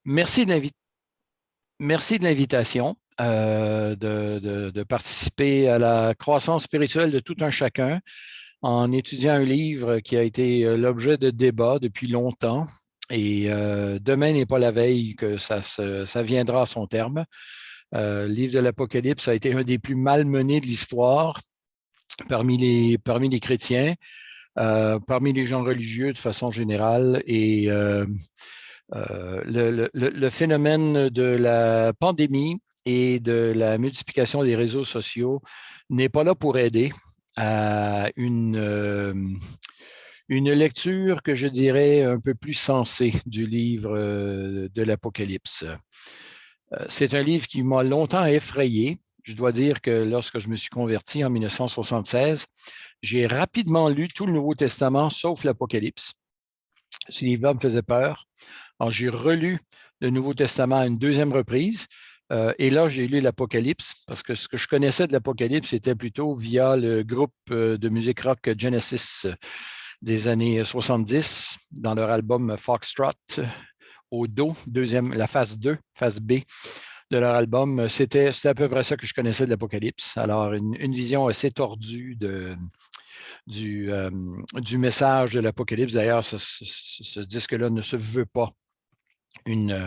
Merci de l'invitation, de participer à la croissance spirituelle de tout un chacun en étudiant un livre qui a été l'objet de débats depuis longtemps. Et demain n'est pas la veille que ça viendra à son terme. Le livre de l'Apocalypse a été un des plus malmenés de l'histoire parmi les chrétiens, parmi les gens religieux de façon générale. Et le phénomène de la pandémie et de la multiplication des réseaux sociaux n'est pas là pour aider à une lecture que je dirais un peu plus sensée du livre de l'Apocalypse. C'est un livre qui m'a longtemps effrayé. Je dois dire que lorsque je me suis converti en 1976, j'ai rapidement lu tout le Nouveau Testament sauf l'Apocalypse. Ce livre-là me faisait peur. Alors, j'ai relu le Nouveau Testament à une deuxième reprise. Et là, j'ai lu l'Apocalypse parce que ce que je connaissais de l'Apocalypse, c'était plutôt via le groupe de musique rock Genesis des années 70 dans leur album Foxtrot au dos, la phase 2, phase B de leur album. C'était à peu près ça que je connaissais de l'Apocalypse. Alors, une vision assez tordue du message de l'Apocalypse. D'ailleurs, ce disque-là ne se veut pas une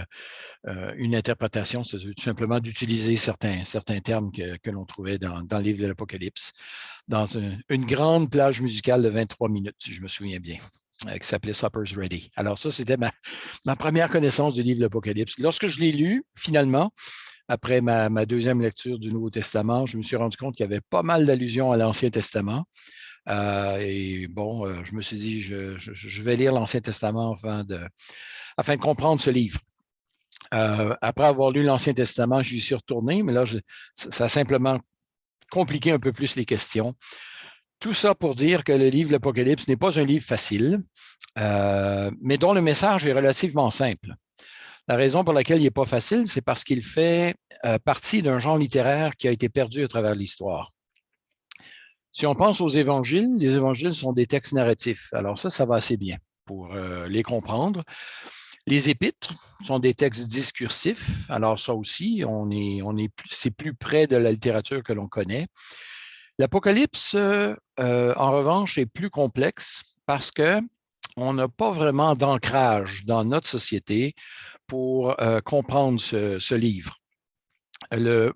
interprétation, c'est tout simplement d'utiliser certains termes que l'on trouvait dans le livre de l'Apocalypse, dans une grande plage musicale de 23 minutes, si je me souviens bien, qui s'appelait Supper's Ready. Alors ça, c'était ma première connaissance du livre de l'Apocalypse. Lorsque je l'ai lu, finalement, après ma deuxième lecture du Nouveau Testament, je me suis rendu compte qu'il y avait pas mal d'allusions à l'Ancien Testament. Et bon, je me suis dit, je vais lire l'Ancien Testament afin de comprendre ce livre. Après avoir lu l'Ancien Testament, je suis retourné, mais là, ça a simplement compliqué un peu plus les questions. Tout ça pour dire que le livre de l'Apocalypse n'est pas un livre facile, mais dont le message est relativement simple. La raison pour laquelle il n'est pas facile, c'est parce qu'il fait partie d'un genre littéraire qui a été perdu à travers l'histoire. Si on pense aux évangiles, les évangiles sont des textes narratifs. Alors ça va assez bien pour les comprendre. Les épîtres sont des textes discursifs. Alors ça aussi, c'est plus près de la littérature que l'on connaît. L'Apocalypse, en revanche, est plus complexe parce qu'on n'a pas vraiment d'ancrage dans notre société pour comprendre ce livre. Le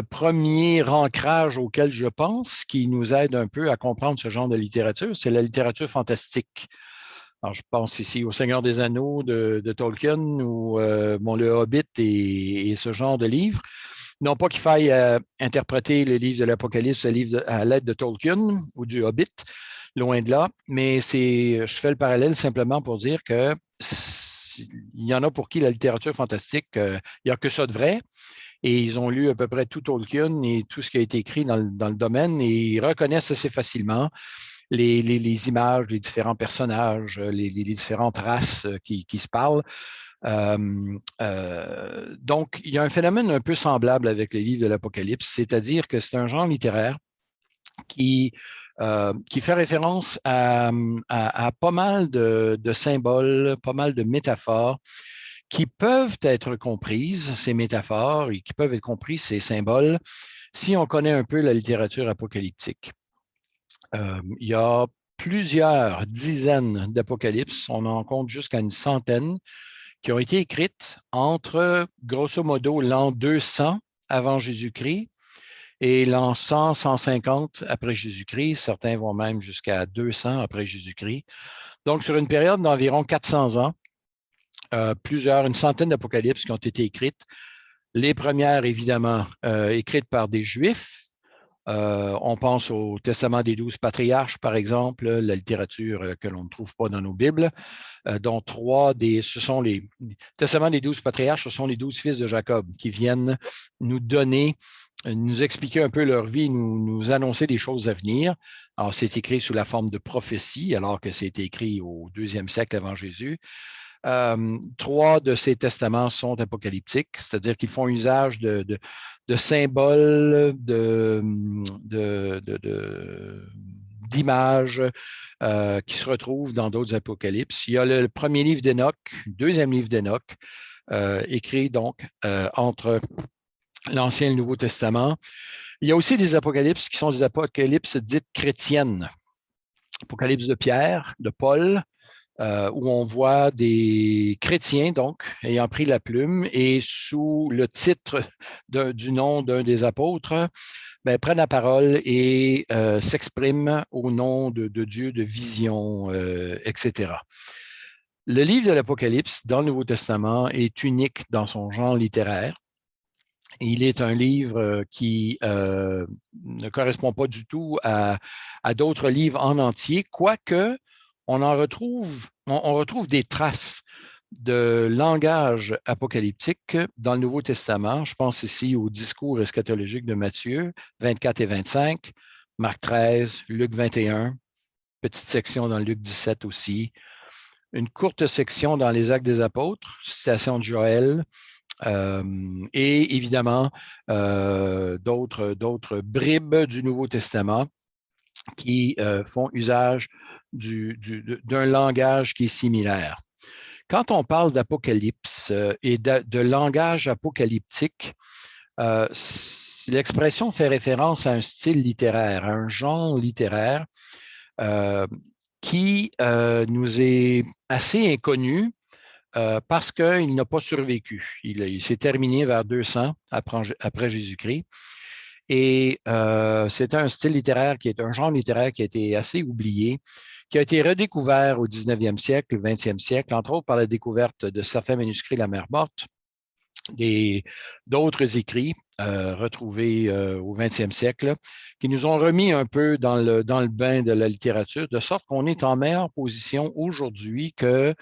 premier ancrage auquel je pense qui nous aide un peu à comprendre ce genre de littérature, c'est la littérature fantastique. Alors, je pense ici au Seigneur des Anneaux de Tolkien ou Le Hobbit et ce genre de livres. Non pas qu'il faille interpréter le livre de l'Apocalypse à l'aide de Tolkien ou du Hobbit, loin de là, mais je fais le parallèle simplement pour dire que il y en a pour qui la littérature fantastique, il n'y a que ça de vrai. Et ils ont lu à peu près tout Tolkien et tout ce qui a été écrit dans le domaine et ils reconnaissent assez facilement les images, les différents personnages, les différentes races qui se parlent. Donc, il y a un phénomène un peu semblable avec les livres de l'Apocalypse, c'est-à-dire que c'est un genre littéraire qui fait référence à pas mal de symboles, pas mal de métaphores qui peuvent être comprises, ces métaphores, et qui peuvent être comprises, ces symboles, si on connaît un peu la littérature apocalyptique. Il y a plusieurs dizaines d'apocalypses, on en compte jusqu'à une centaine, qui ont été écrites entre, grosso modo, l'an 200 avant Jésus-Christ et l'an 100, 150 après Jésus-Christ. Certains vont même jusqu'à 200 après Jésus-Christ. Donc, sur une période d'environ 400 ans, une centaine d'apocalypses qui ont été écrites. Les premières, évidemment, écrites par des Juifs. On pense au Testament des 12 patriarches, par exemple, la littérature que l'on ne trouve pas dans nos Bibles, dont Testament des 12 patriarches, ce sont les 12 fils de Jacob qui viennent nous expliquer un peu leur vie, nous annoncer des choses à venir. Alors, c'est écrit sous la forme de prophétie, alors que c'est écrit au 2e siècle avant Jésus. 3 de ces testaments sont apocalyptiques, c'est-à-dire qu'ils font usage de symboles, d'images qui se retrouvent dans d'autres apocalypses. Il y a le premier livre d'Enoch, deuxième livre d'Enoch, écrit donc entre l'Ancien et le Nouveau Testament. Il y a aussi des apocalypses qui sont des apocalypses dites chrétiennes. Apocalypse de Pierre, de Paul, où on voit des chrétiens, donc, ayant pris la plume et sous le titre du nom d'un des apôtres, ben, prennent la parole et s'expriment au nom de Dieu, de vision, etc. Le livre de l'Apocalypse dans le Nouveau Testament est unique dans son genre littéraire. Il est un livre qui ne correspond pas du tout à d'autres livres en entier, quoique on retrouve des traces de langage apocalyptique dans le Nouveau Testament. Je pense ici au discours eschatologique de Matthieu 24 et 25, Marc 13, Luc 21, petite section dans Luc 17 aussi, une courte section dans les Actes des Apôtres, citation de Joël, et évidemment d'autres bribes du Nouveau Testament qui font usage d'un langage qui est similaire. Quand on parle d'apocalypse et de langage apocalyptique, l'expression fait référence à un style littéraire, à un genre littéraire qui nous est assez inconnu parce qu'il n'a pas survécu. Il s'est terminé vers 200 après Jésus-Christ. Et c'est un style littéraire qui est un genre littéraire qui a été assez oublié, qui a été redécouvert au 19e siècle, 20e siècle, entre autres par la découverte de certains manuscrits de la mer Morte, d'autres écrits retrouvés au 20e siècle, qui nous ont remis un peu dans le bain de la littérature, de sorte qu'on est en meilleure position aujourd'hui que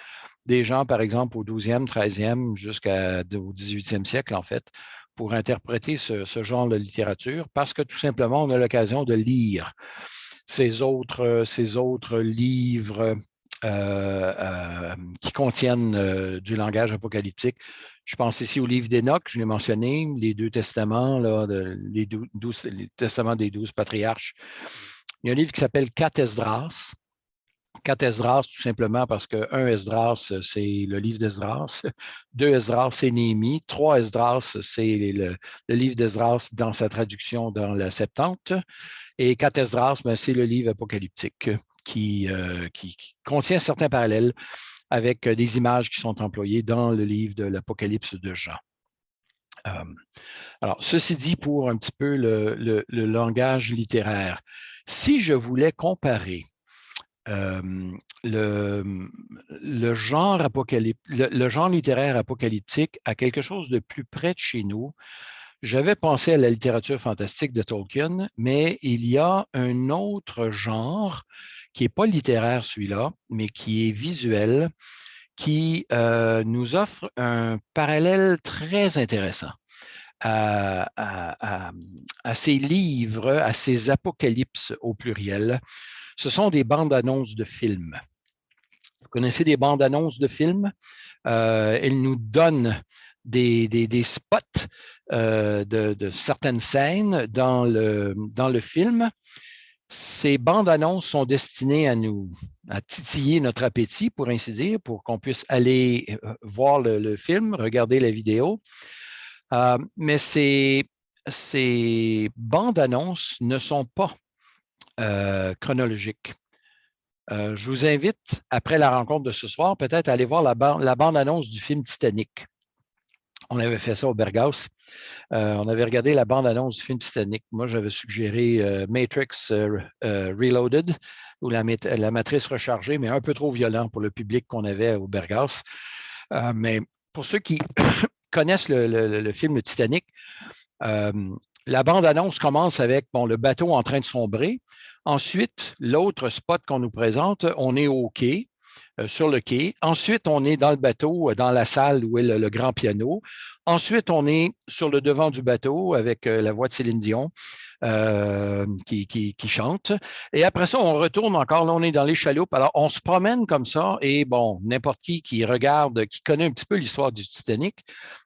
des gens, par exemple, au 12e, 13e, jusqu'au 18e siècle, en fait, pour interpréter ce genre de littérature, parce que tout simplement, on a l'occasion de lire ces autres livres qui contiennent du langage apocalyptique. Je pense ici au livre d'Enoch, je l'ai mentionné, les deux testaments, là, les testaments des 12 patriarches. Il y a un livre qui s'appelle 4 Esdras. 4 Esdras, tout simplement parce que 1 Esdras, c'est le livre d'Esdras. 2 Esdras, c'est Néhémie. 3 Esdras, c'est le livre d'Esdras dans sa traduction dans la Septante. Et 4 Esdras, ben, c'est le livre apocalyptique qui contient certains parallèles avec des images qui sont employées dans le livre de l'Apocalypse de Jean. Alors, ceci dit pour un petit peu le langage littéraire. Si je voulais comparer le genre littéraire apocalyptique à quelque chose de plus près de chez nous, j'avais pensé à la littérature fantastique de Tolkien, mais il y a un autre genre qui n'est pas littéraire celui-là, mais qui est visuel, qui nous offre un parallèle très intéressant à ces livres, à ces apocalypses au pluriel. Ce sont des bandes-annonces de films. Vous connaissez des bandes-annonces de films? Elles nous donnent des spots de certaines scènes dans le film. Ces bandes-annonces sont destinées à titiller notre appétit, pour ainsi dire, pour qu'on puisse aller voir le film, regarder la vidéo. Mais ces bandes-annonces ne sont pas chronologiques. Je vous invite, après la rencontre de ce soir, peut-être à aller voir la bande-annonce du film Titanic. On avait fait ça au Berghaus. On avait regardé la bande-annonce du film Titanic. Moi, j'avais suggéré Matrix Reloaded, ou la matrice rechargée, mais un peu trop violent pour le public qu'on avait au Berghaus. Mais pour ceux qui connaissent le film Titanic, la bande-annonce commence avec le bateau en train de sombrer. Ensuite, l'autre spot qu'on nous présente, on est au quai, sur le quai. Ensuite, on est dans le bateau, dans la salle où est le grand piano. Ensuite, on est sur le devant du bateau avec la voix de Céline Dion qui chante. Et après ça, on retourne encore. Là, on est dans les chaloupes. Alors, on se promène comme ça et n'importe qui regarde, qui connaît un petit peu l'histoire du Titanic,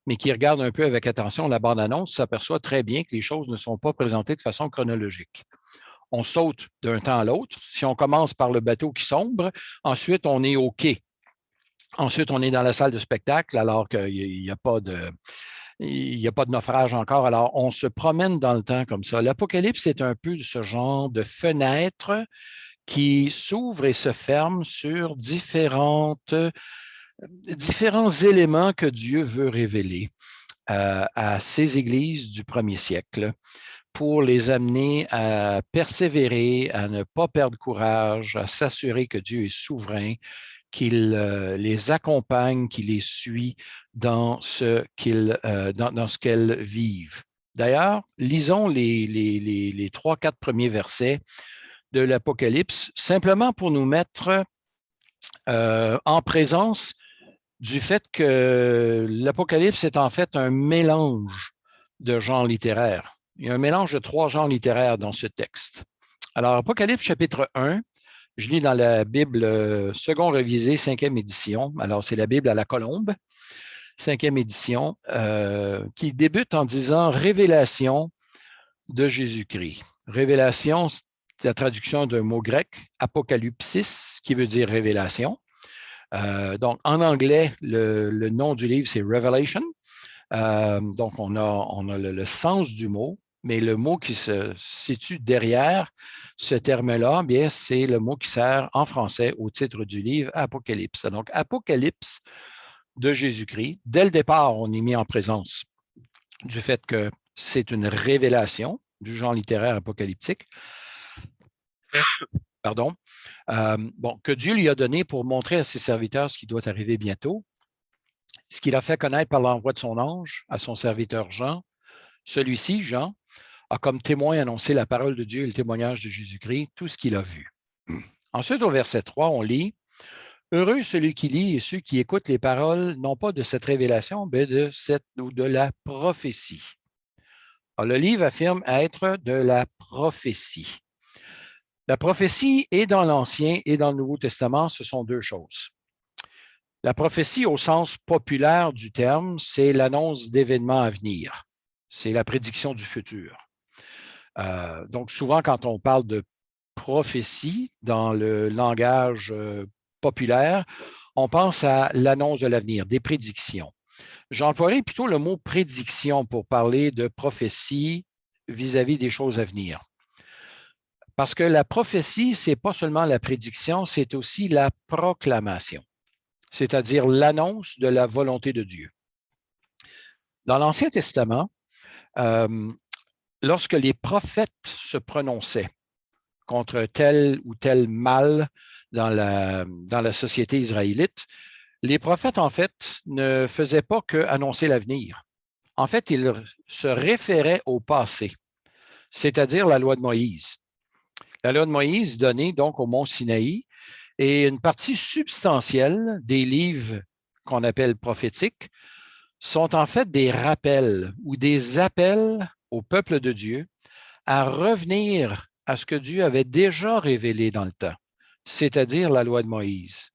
mais qui regarde un peu avec attention la bande-annonce, s'aperçoit très bien que les choses ne sont pas présentées de façon chronologique. on saute d'un temps à l'autre. Si on commence par le bateau qui sombre, ensuite on est au quai. Ensuite, on est dans la salle de spectacle alors qu'il n'y a pas de... Il n'y a pas de naufrage encore. Alors, on se promène dans le temps comme ça. L'Apocalypse est un peu ce genre de fenêtre qui s'ouvre et se ferme sur différents éléments que Dieu veut révéler à ces églises du premier siècle pour les amener à persévérer, à ne pas perdre courage, à s'assurer que Dieu est souverain, qu'il les accompagne, qu'il les suit dans ce qu'elles vivent. D'ailleurs, lisons les 3-4 premiers versets de l'Apocalypse, simplement pour nous mettre en présence du fait que l'Apocalypse est en fait un mélange de genres littéraires. Il y a un mélange de 3 genres littéraires dans ce texte. Alors, Apocalypse chapitre 1, je lis dans la Bible second révisée, 5e édition. Alors, c'est la Bible à la colombe, 5e édition, qui débute en disant « Révélation de Jésus-Christ ». Révélation, c'est la traduction d'un mot grec, apocalypsis, qui veut dire révélation. Donc, en anglais, le nom du livre, c'est Revelation. Donc, on a le sens du mot, mais le mot qui se situe derrière ce terme-là, bien, c'est le mot qui sert en français au titre du livre Apocalypse. Donc, Apocalypse de Jésus-Christ. Dès le départ, on est mis en présence du fait que c'est une révélation du genre littéraire apocalyptique. Pardon. Que Dieu lui a donné pour montrer à ses serviteurs ce qui doit arriver bientôt, ce qu'il a fait connaître par l'envoi de son ange à son serviteur Jean. Celui-ci, Jean, a comme témoin annoncé la parole de Dieu et le témoignage de Jésus-Christ, tout ce qu'il a vu. Ensuite, au verset 3, on lit « Heureux celui qui lit et ceux qui écoutent les paroles, non pas de cette révélation, mais de la prophétie. » Alors, le livre affirme être de la prophétie. La prophétie, et dans l'Ancien et dans le Nouveau Testament, ce sont 2 choses. La prophétie, au sens populaire du terme, c'est l'annonce d'événements à venir. C'est la prédiction du futur. Donc, souvent, quand on parle de prophétie dans le langage populaire, on pense à l'annonce de l'avenir, des prédictions. J'emploierai plutôt le mot prédiction pour parler de prophétie vis-à-vis des choses à venir. Parce que la prophétie, ce n'est pas seulement la prédiction, c'est aussi la proclamation, c'est-à-dire l'annonce de la volonté de Dieu. Dans l'Ancien Testament, lorsque les prophètes se prononçaient contre tel ou tel mal dans la société israélite, les prophètes, en fait, ne faisaient pas qu'annoncer l'avenir. En fait, ils se référaient au passé, c'est-à-dire la loi de Moïse. La loi de Moïse donnée donc au mont Sinaï et une partie substantielle des livres qu'on appelle prophétiques sont en fait des rappels ou des appels au peuple de Dieu à revenir à ce que Dieu avait déjà révélé dans le temps, c'est-à-dire la loi de Moïse.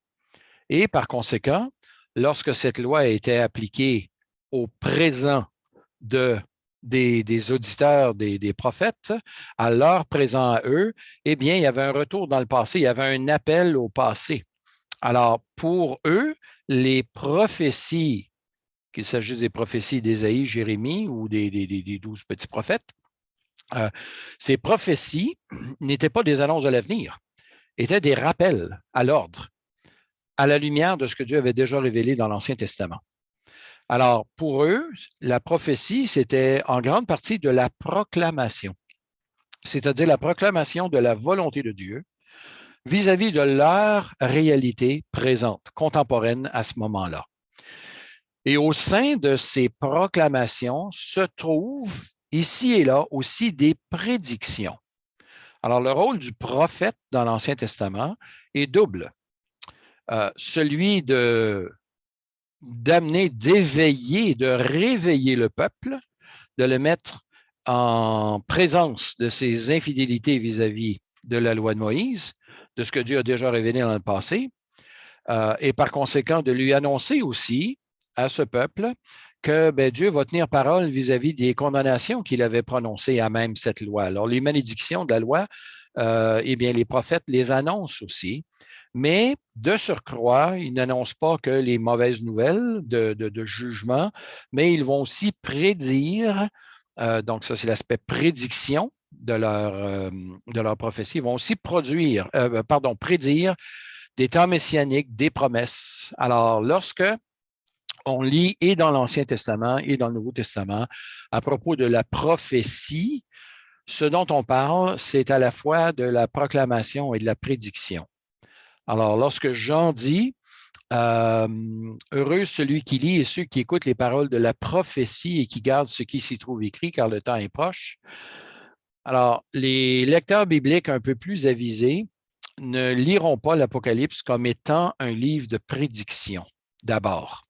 Et par conséquent, lorsque cette loi était appliquée au présent des auditeurs, des prophètes, à leur présent à eux, eh bien, il y avait un retour dans le passé, il y avait un appel au passé. Alors, pour eux, les prophéties, qu'il s'agisse des prophéties d'Ésaïe, Jérémie ou des 12 petits prophètes, ces prophéties n'étaient pas des annonces de l'avenir, étaient des rappels à l'ordre, à la lumière de ce que Dieu avait déjà révélé dans l'Ancien Testament. Alors, pour eux, la prophétie, c'était en grande partie de la proclamation, c'est-à-dire la proclamation de la volonté de Dieu vis-à-vis de leur réalité présente, contemporaine à ce moment-là. Et au sein de ces proclamations se trouvent ici et là aussi des prédictions. Alors, le rôle du prophète dans l'Ancien Testament est double. Celui d'amener, d'éveiller, de réveiller le peuple, de le mettre en présence de ses infidélités vis-à-vis de la loi de Moïse, de ce que Dieu a déjà révélé dans le passé, et par conséquent de lui annoncer aussi à ce peuple que Dieu va tenir parole vis-à-vis des condamnations qu'il avait prononcées à même cette loi. Alors, les malédictions de la loi eh bien, les prophètes les annoncent aussi. Mais de surcroît, ils n'annoncent pas que les mauvaises nouvelles de jugement, mais ils vont aussi prédire, donc ça c'est l'aspect prédiction de leur prophétie, ils vont aussi prédire des temps messianiques, des promesses. Alors, lorsque on lit et dans l'Ancien Testament et dans le Nouveau Testament à propos de la prophétie, ce dont on parle, c'est à la fois de la proclamation et de la prédiction. Alors, lorsque Jean dit heureux celui qui lit et ceux qui écoutent les paroles de la prophétie et qui gardent ce qui s'y trouve écrit, car le temps est proche. Alors, les lecteurs bibliques un peu plus avisés ne liront pas l'Apocalypse comme étant un livre de prédiction, d'abord.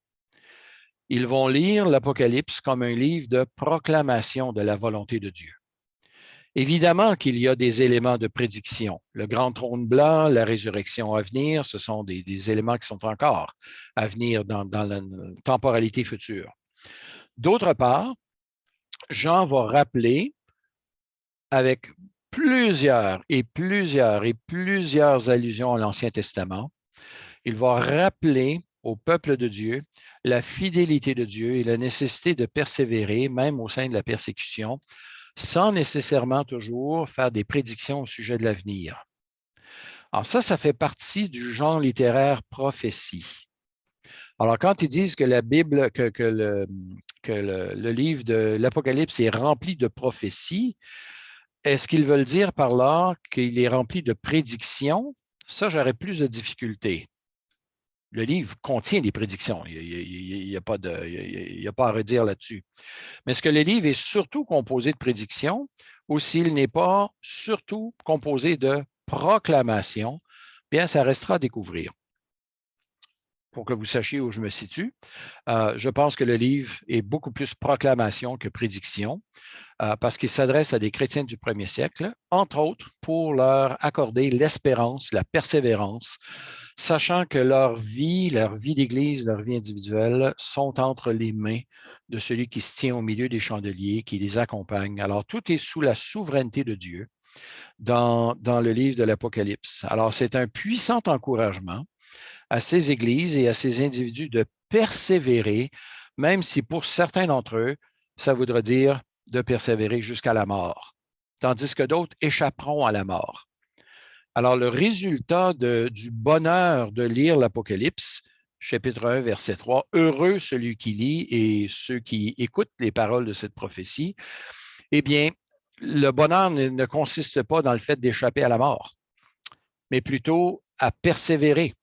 Ils vont lire l'Apocalypse comme un livre de proclamation de la volonté de Dieu. Évidemment qu'il y a des éléments de prédiction. Le grand trône blanc, la résurrection à venir, ce sont des éléments qui sont encore à venir dans la temporalité future. D'autre part, Jean va rappeler avec plusieurs allusions à l'Ancien Testament, il va rappeler au peuple de Dieu la fidélité de Dieu et la nécessité de persévérer, même au sein de la persécution, sans nécessairement toujours faire des prédictions au sujet de l'avenir. Alors ça fait partie du genre littéraire prophétie. Alors quand ils disent que la Bible, que le livre de l'Apocalypse est rempli de prophéties, est-ce qu'ils veulent dire par là qu'il est rempli de prédictions? Ça, j'aurais plus de difficultés. Le livre contient des prédictions. Il n'y a pas à redire là-dessus. Mais est-ce que le livre est surtout composé de prédictions ou s'il n'est pas surtout composé de proclamations? Bien, ça restera à découvrir. Pour que vous sachiez où je me situe, je pense que le livre est beaucoup plus proclamation que prédiction parce qu'il s'adresse à des chrétiens du premier siècle, entre autres pour leur accorder l'espérance, la persévérance, sachant que leur vie d'Église, leur vie individuelle sont entre les mains de celui qui se tient au milieu des chandeliers, qui les accompagne. Alors, tout est sous la souveraineté de Dieu dans le livre de l'Apocalypse. Alors, c'est un puissant encouragement à ces églises et à ces individus de persévérer, même si pour certains d'entre eux, ça voudrait dire de persévérer jusqu'à la mort, tandis que d'autres échapperont à la mort. Alors, le résultat du bonheur de lire l'Apocalypse, chapitre 1, verset 3, heureux celui qui lit et ceux qui écoutent les paroles de cette prophétie, eh bien, le bonheur ne consiste pas dans le fait d'échapper à la mort, mais plutôt à persévérer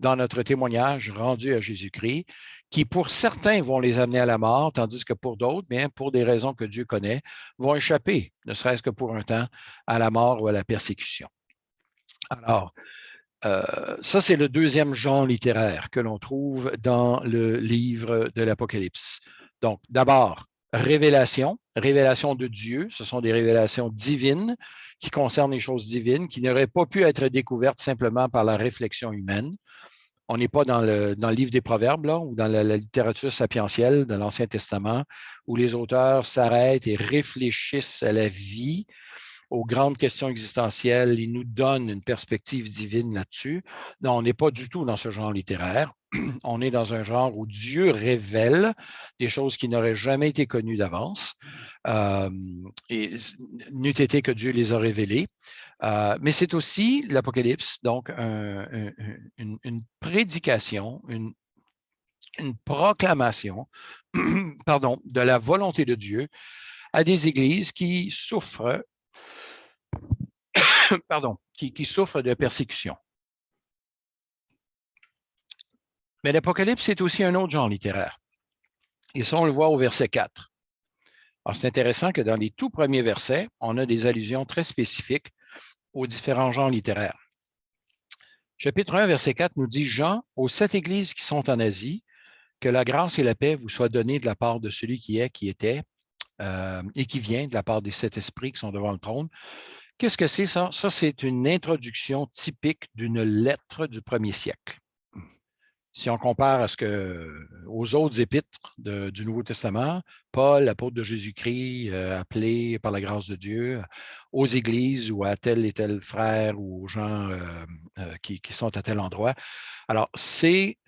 dans notre témoignage rendu à Jésus-Christ, qui pour certains vont les amener à la mort, tandis que pour d'autres, bien, pour des raisons que Dieu connaît, vont échapper, ne serait-ce que pour un temps, à la mort ou à la persécution. Alors, ça, c'est le deuxième genre littéraire que l'on trouve dans le livre de l'Apocalypse. Donc, d'abord, révélation de Dieu. Ce sont des révélations divines qui concernent les choses divines, qui n'auraient pas pu être découvertes simplement par la réflexion humaine. On n'est pas dans le livre des Proverbes là, ou dans la littérature sapientielle de l'Ancien Testament, où les auteurs s'arrêtent et réfléchissent à la vie, aux grandes questions existentielles. Ils nous donnent une perspective divine là-dessus. Non, on n'est pas du tout dans ce genre littéraire. On est dans un genre où Dieu révèle des choses qui n'auraient jamais été connues d'avance, et n'eût été que Dieu les a révélées. Mais c'est aussi l'Apocalypse, donc une prédication, une proclamation pardon, de la volonté de Dieu à des églises qui souffrent qui souffrent de persécution. Mais l'Apocalypse, c'est aussi un autre genre littéraire. Et ça, on le voit au verset 4. Alors, c'est intéressant que dans les tout premiers versets, on a des allusions très spécifiques aux différents genres littéraires. Chapitre 1, verset 4 nous dit « Jean, aux 7 églises qui sont en Asie, que la grâce et la paix vous soient données de la part de celui qui est, qui était et qui vient, de la part des 7 esprits qui sont devant le trône. » Qu'est-ce que c'est ça? Ça, c'est une introduction typique d'une lettre du premier siècle. Si on compare aux autres épîtres du Nouveau Testament, Paul, l'apôtre de Jésus-Christ, appelé par la grâce de Dieu, aux églises ou à tel et tel frère ou aux gens qui sont à tel endroit. Alors, c'est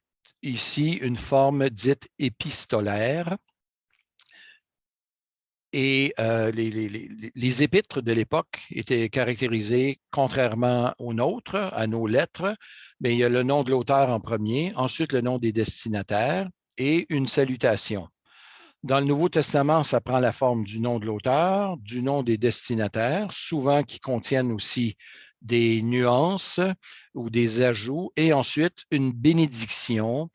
ici une forme dite épistolaire. Et les épîtres de l'époque étaient caractérisées, contrairement aux nôtres, à nos lettres, mais il y a le nom de l'auteur en premier, ensuite le nom des destinataires et une salutation. Dans le Nouveau Testament, ça prend la forme du nom de l'auteur, du nom des destinataires, souvent qui contiennent aussi des nuances ou des ajouts, et ensuite une bénédiction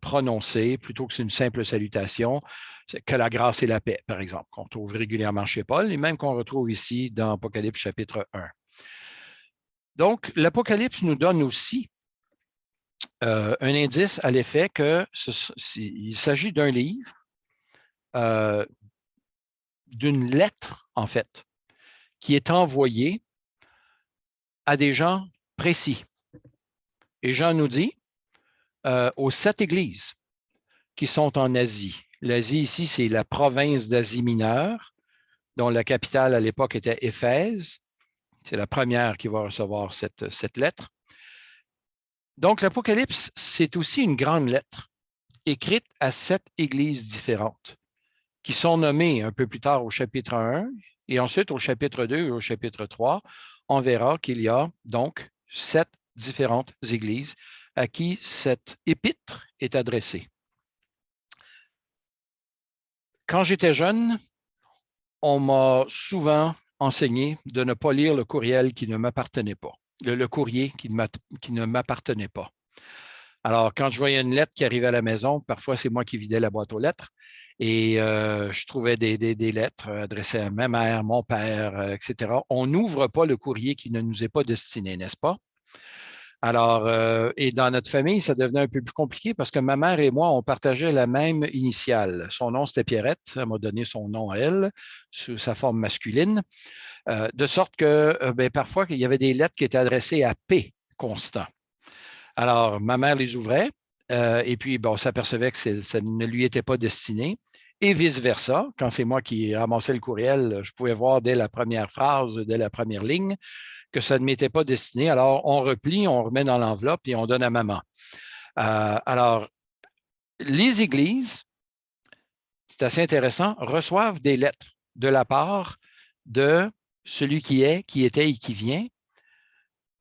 prononcée plutôt que c'est une simple salutation, que la grâce et la paix, par exemple, qu'on trouve régulièrement chez Paul et même qu'on retrouve ici dans Apocalypse chapitre 1. Donc, l'Apocalypse nous donne aussi un indice à l'effet qu'il s'agit d'un livre, d'une lettre, en fait, qui est envoyée à des gens précis. Et Jean nous dit aux 7 églises qui sont en Asie. L'Asie ici, c'est la province d'Asie mineure, dont la capitale à l'époque était Éphèse. C'est la première qui va recevoir cette lettre. Donc, l'Apocalypse, c'est aussi une grande lettre écrite à 7 églises différentes qui sont nommées un peu plus tard au chapitre 1 et ensuite au chapitre 2 et au chapitre 3. On verra qu'il y a donc 7 différentes églises à qui cette épître est adressée. Quand j'étais jeune, on m'a souvent enseigné de ne pas lire le courriel qui ne m'appartenait pas, le courrier qui ne m'appartenait pas. Alors, quand je voyais une lettre qui arrivait à la maison, parfois c'est moi qui vidais la boîte aux lettres et je trouvais des lettres adressées à ma mère, mon père, etc. On n'ouvre pas le courrier qui ne nous est pas destiné, n'est-ce pas? Alors, et dans notre famille, ça devenait un peu plus compliqué parce que ma mère et moi, on partageait la même initiale. Son nom, c'était Pierrette. Elle m'a donné son nom à elle, sous sa forme masculine, de sorte que parfois, il y avait des lettres qui étaient adressées à P constant. Alors, ma mère les ouvrait et puis, bon, on s'apercevait que ça ne lui était pas destiné. Et vice-versa, quand c'est moi qui ramassais le courriel, je pouvais voir dès la première phrase, dès la première ligne, que ça ne m'était pas destiné. Alors, on replie, on remet dans l'enveloppe et on donne à maman. Alors, les églises, c'est assez intéressant, reçoivent des lettres de la part de celui qui est, qui était et qui vient,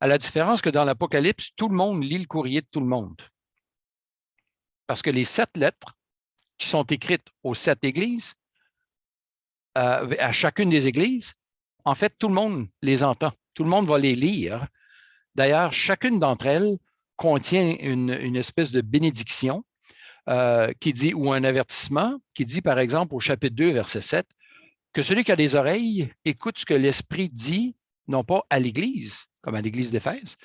à la différence que dans l'Apocalypse, tout le monde lit le courrier de tout le monde. Parce que les 7 lettres qui sont écrites aux 7 églises, à chacune des églises, en fait, tout le monde les entend. Tout le monde va les lire. D'ailleurs, chacune d'entre elles contient une espèce de bénédiction qui dit, ou un avertissement, qui dit, par exemple, au chapitre 2, verset 7, que celui qui a des oreilles écoute ce que l'Esprit dit, non pas à l'Église, comme à l'Église d'Éphèse,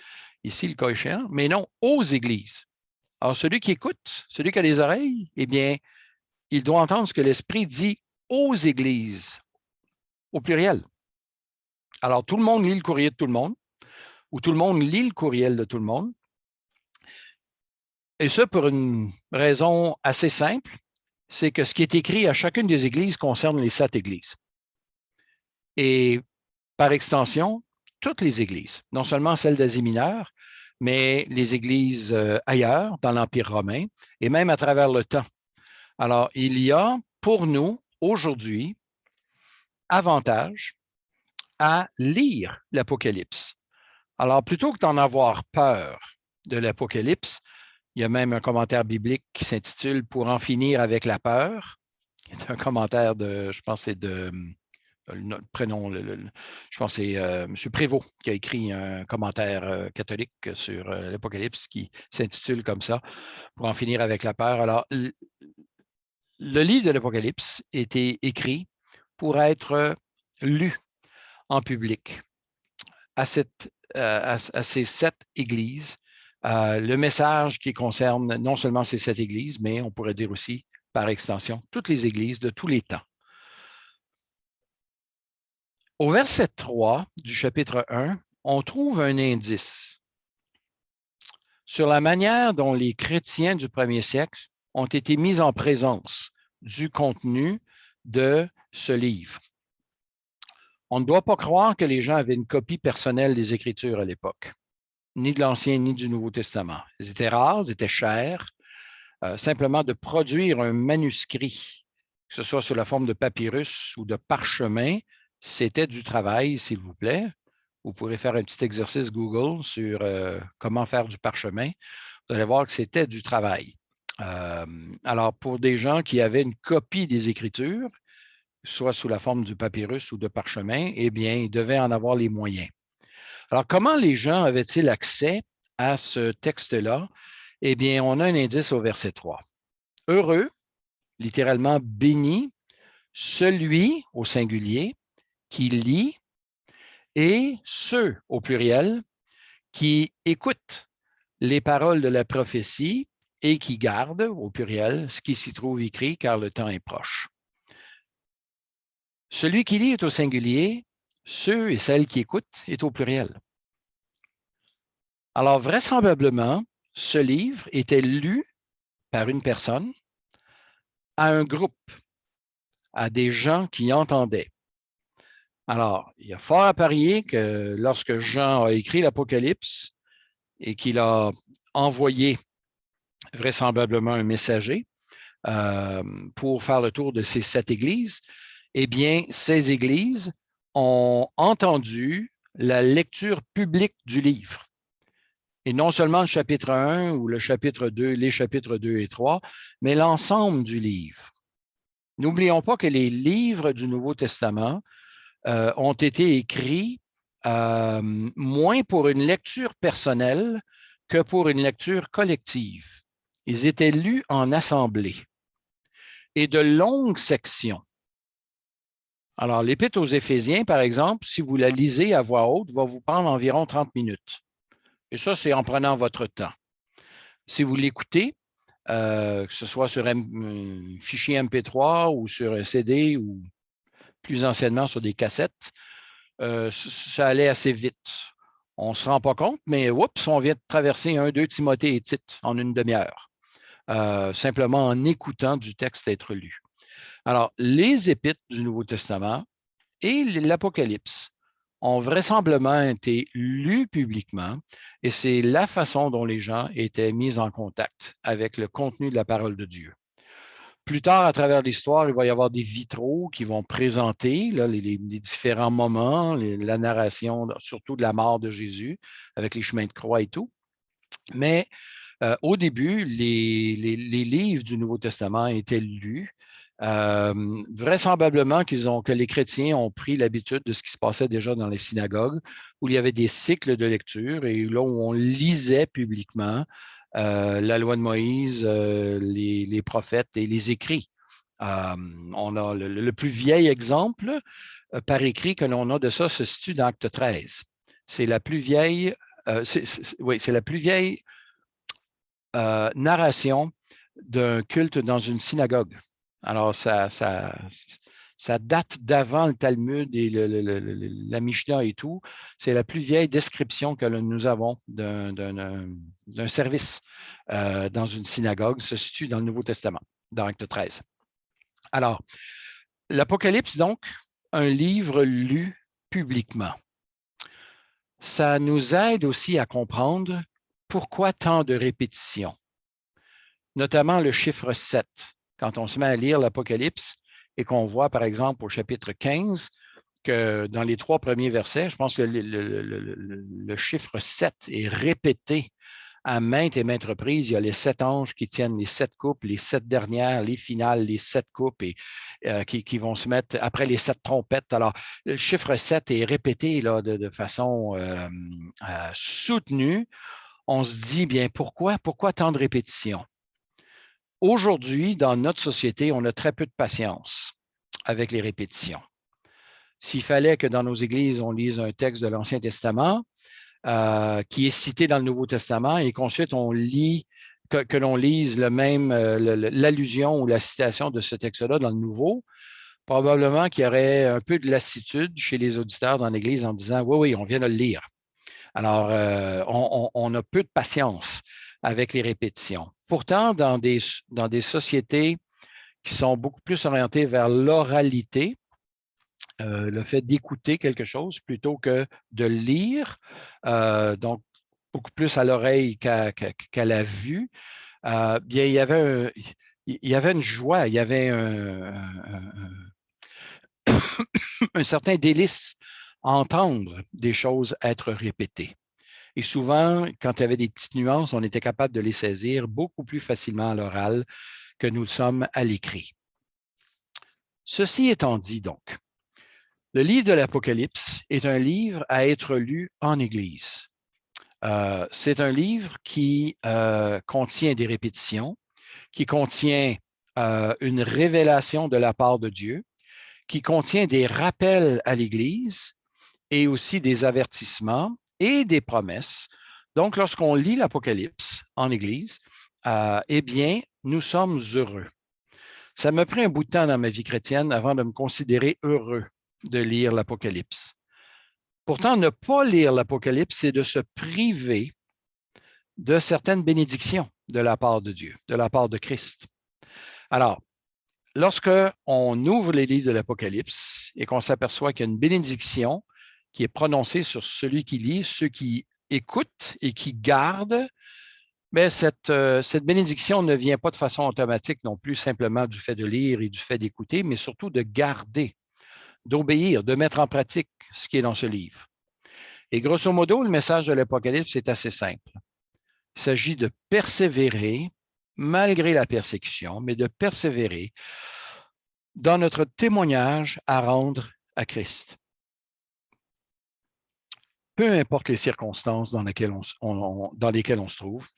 ici le cas échéant, mais non aux églises. Alors, celui qui écoute, celui qui a des oreilles, eh bien, il doit entendre ce que l'Esprit dit aux églises, au pluriel. Alors, tout le monde lit le courrier de tout le monde, ou tout le monde lit le courriel de tout le monde, et ça pour une raison assez simple, c'est que ce qui est écrit à chacune des églises concerne les 7 églises. Et par extension, toutes les églises, non seulement celles d'Asie mineure, mais les églises ailleurs, dans l'Empire romain, et même à travers le temps. Alors, il y a pour nous, aujourd'hui, avantage à lire l'Apocalypse. Alors, plutôt que d'en avoir peur de l'Apocalypse, il y a même un commentaire biblique qui s'intitule « Pour en finir avec la peur ». C'est un commentaire de, je pense, c'est de le prénom, je pense que c'est M. Prévost qui a écrit un commentaire catholique sur l'Apocalypse qui s'intitule comme ça, Pour en finir avec la peur. Alors, le livre de l'Apocalypse était écrit pour être lu en public à ces 7 églises. Le message qui concerne non seulement ces 7 églises, mais on pourrait dire aussi, par extension, toutes les églises de tous les temps. Au verset 3 du chapitre 1, on trouve un indice. sur la manière dont les chrétiens du premier siècle ont été mis en présence du contenu de ce livre. On ne doit pas croire que les gens avaient une copie personnelle des Écritures à l'époque, ni de l'Ancien ni du Nouveau Testament. Ils étaient rares, ils étaient chers. Simplement de produire un manuscrit, que ce soit sous la forme de papyrus ou de parchemin, c'était du travail, s'il vous plaît. Vous pourrez faire un petit exercice Google sur comment faire du parchemin. Vous allez voir que c'était du travail. Alors, pour des gens qui avaient une copie des Écritures, soit sous la forme du papyrus ou de parchemin, eh bien, ils devaient en avoir les moyens. Alors, comment les gens avaient-ils accès à ce texte-là? Eh bien, on a un indice au verset 3. Heureux, littéralement béni, celui au singulier qui lit et ceux au pluriel qui écoutent les paroles de la prophétie et qui gardent au pluriel ce qui s'y trouve écrit car le temps est proche. Celui qui lit est au singulier, ceux et celles qui écoutent est au pluriel. Alors, vraisemblablement, ce livre était lu par une personne à un groupe, à des gens qui entendaient. Alors, il y a fort à parier que lorsque Jean a écrit l'Apocalypse et qu'il a envoyé vraisemblablement un messager pour faire le tour de ces 7 églises, eh bien, ces églises ont entendu la lecture publique du livre. Et non seulement le chapitre 1 ou le chapitre 2, les chapitres 2 et 3, mais l'ensemble du livre. N'oublions pas que les livres du Nouveau Testament ont été écrits moins pour une lecture personnelle que pour une lecture collective. Ils étaient lus en assemblée et de longues sections. Alors, l'Épître aux Éphésiens, par exemple, si vous la lisez à voix haute, va vous prendre environ 30 minutes. Et ça, c'est en prenant votre temps. Si vous l'écoutez, que ce soit sur un fichier MP3 ou sur un CD ou plus anciennement sur des cassettes, ça allait assez vite. On ne se rend pas compte, mais oups, on vient de traverser 1, 2 Timothée et Tite en une demi-heure, simplement en écoutant du texte être lu. Alors, les épîtres du Nouveau Testament et l'Apocalypse ont vraisemblablement été lus publiquement et c'est la façon dont les gens étaient mis en contact avec le contenu de la parole de Dieu. Plus tard, à travers l'histoire, il va y avoir des vitraux qui vont présenter là, les différents moments, la narration, surtout de la mort de Jésus, avec les chemins de croix et tout. Mais au début, les livres du Nouveau Testament étaient lus. Vraisemblablement que les chrétiens ont pris l'habitude de ce qui se passait déjà dans les synagogues, où il y avait des cycles de lecture et là où on lisait publiquement la loi de Moïse, les prophètes et les écrits. On a le plus vieil exemple par écrit que l'on a de ça se situe dans Acte 13. C'est la plus vieille, c'est la plus vieille narration d'un culte dans une synagogue. Alors, ça date d'avant le Talmud et la Mishnah et tout. C'est la plus vieille description que nous avons d'un service dans une synagogue, se situe dans le Nouveau Testament, dans Acte 13. Alors, l'Apocalypse, donc, un livre lu publiquement. Ça nous aide aussi à comprendre pourquoi tant de répétitions, notamment le chiffre 7. Quand on se met à lire l'Apocalypse et qu'on voit, par exemple, au chapitre 15, que dans les 3 premiers versets, je pense que le chiffre 7 est répété à maintes et maintes reprises. Il y a les 7 anges qui tiennent les 7 coupes, les 7 dernières, les finales, les 7 coupes et qui vont se mettre après les 7 trompettes. Alors, le chiffre 7 est répété là, de façon soutenue. On se dit, bien, pourquoi tant de répétitions? Aujourd'hui, dans notre société, on a très peu de patience avec les répétitions. S'il fallait que dans nos églises, on lise un texte de l'Ancien Testament qui est cité dans le Nouveau Testament et qu'ensuite on lit, que l'on lise l'allusion ou la citation de ce texte-là dans le Nouveau, probablement qu'il y aurait un peu de lassitude chez les auditeurs dans l'Église en disant « Oui, on vient de le lire ». Alors, on a peu de patience avec les répétitions. Pourtant, dans des sociétés qui sont beaucoup plus orientées vers l'oralité, le fait d'écouter quelque chose plutôt que de lire, donc beaucoup plus à l'oreille qu'à la vue, bien, il y avait une joie, il y avait un certain délice à entendre des choses être répétées. Et souvent, quand il y avait des petites nuances, on était capable de les saisir beaucoup plus facilement à l'oral que nous le sommes à l'écrit. Ceci étant dit, donc, le livre de l'Apocalypse est un livre à être lu en Église. C'est un livre qui contient des répétitions, qui contient une révélation de la part de Dieu, qui contient des rappels à l'Église et aussi des avertissements et des promesses. Donc, lorsqu'on lit l'Apocalypse en Église, eh bien, nous sommes heureux. Ça m'a pris un bout de temps dans ma vie chrétienne avant de me considérer heureux de lire l'Apocalypse. Pourtant, ne pas lire l'Apocalypse, c'est de se priver de certaines bénédictions de la part de Dieu, de la part de Christ. Alors, lorsqu'on ouvre les livres de l'Apocalypse et qu'on s'aperçoit qu'il y a une bénédiction qui est prononcée sur celui qui lit, ceux qui écoutent et qui gardent, mais cette bénédiction ne vient pas de façon automatique non plus, simplement du fait de lire et du fait d'écouter, mais surtout de garder, d'obéir, de mettre en pratique ce qui est dans ce livre. Et grosso modo, le message de l'Apocalypse est assez simple. Il s'agit de persévérer, malgré la persécution, mais de persévérer dans notre témoignage à rendre à Christ. Peu importe les circonstances dans lesquelles on se trouve,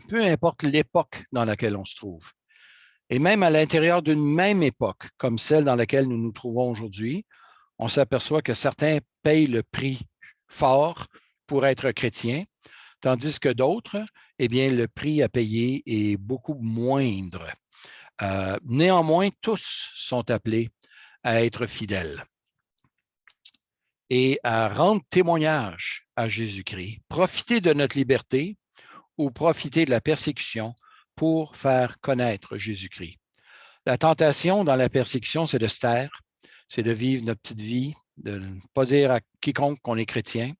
peu importe l'époque dans laquelle on se trouve, et même à l'intérieur d'une même époque, comme celle dans laquelle nous nous trouvons aujourd'hui, on s'aperçoit que certains payent le prix fort pour être chrétiens, tandis que d'autres, eh bien, le prix à payer est beaucoup moindre. Néanmoins, tous sont appelés à être fidèles et à rendre témoignage à Jésus-Christ, profiter de notre liberté ou profiter de la persécution pour faire connaître Jésus-Christ. La tentation dans la persécution, c'est de se taire, c'est de vivre notre petite vie, de ne pas dire à quiconque qu'on est chrétien.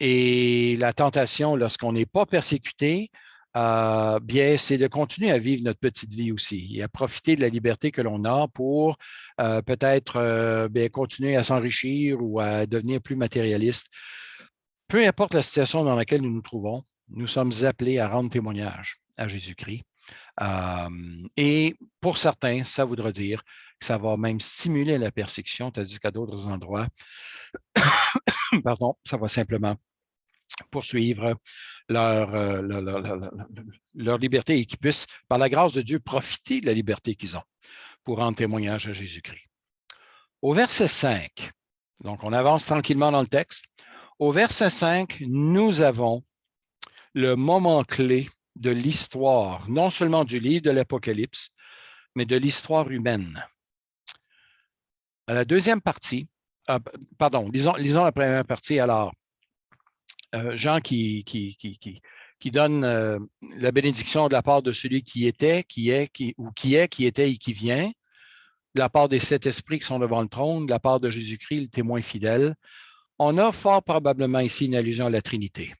Et la tentation, lorsqu'on n'est pas persécuté, bien, c'est de continuer à vivre notre petite vie aussi et à profiter de la liberté que l'on a pour peut-être continuer à s'enrichir ou à devenir plus matérialiste. Peu importe la situation dans laquelle nous nous trouvons, nous sommes appelés à rendre témoignage à Jésus-Christ. Et pour certains, ça voudra dire que ça va même stimuler la persécution, tandis qu'à d'autres endroits, pardon, ça va simplement poursuivre leur liberté et qu'ils puissent, par la grâce de Dieu, profiter de la liberté qu'ils ont pour rendre témoignage à Jésus-Christ. Au verset 5, donc on avance tranquillement dans le texte. Au verset 5, nous avons le moment clé de l'histoire, non seulement du livre de l'Apocalypse, mais de l'histoire humaine. À la deuxième partie, lisons la première partie. Alors, Jean qui donne la bénédiction de la part de celui qui était, qui était et qui vient, de la part des 7 esprits qui sont devant le trône, de la part de Jésus-Christ, le témoin fidèle. On a fort probablement ici une allusion à la Trinité.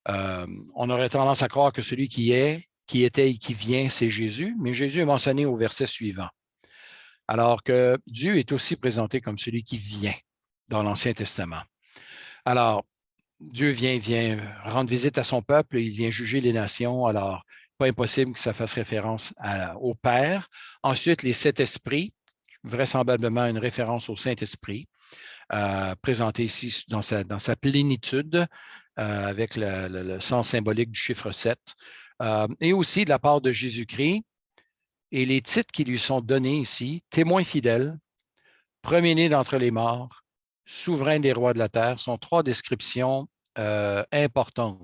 On aurait tendance à croire que celui qui est, qui était et qui vient, c'est Jésus, mais Jésus est mentionné au verset suivant. Alors que Dieu est aussi présenté comme celui qui vient dans l'Ancien Testament. Alors, Dieu vient rendre visite à son peuple, il vient juger les nations, alors pas impossible que ça fasse référence au Père. Ensuite, les 7 esprits, vraisemblablement une référence au Saint-Esprit, présenté ici dans sa plénitude, avec le sens symbolique du chiffre 7, et aussi de la part de Jésus-Christ, et les titres qui lui sont donnés ici, témoin fidèle, premier-né d'entre les morts, souverain des rois de la terre, sont 3 descriptions importantes.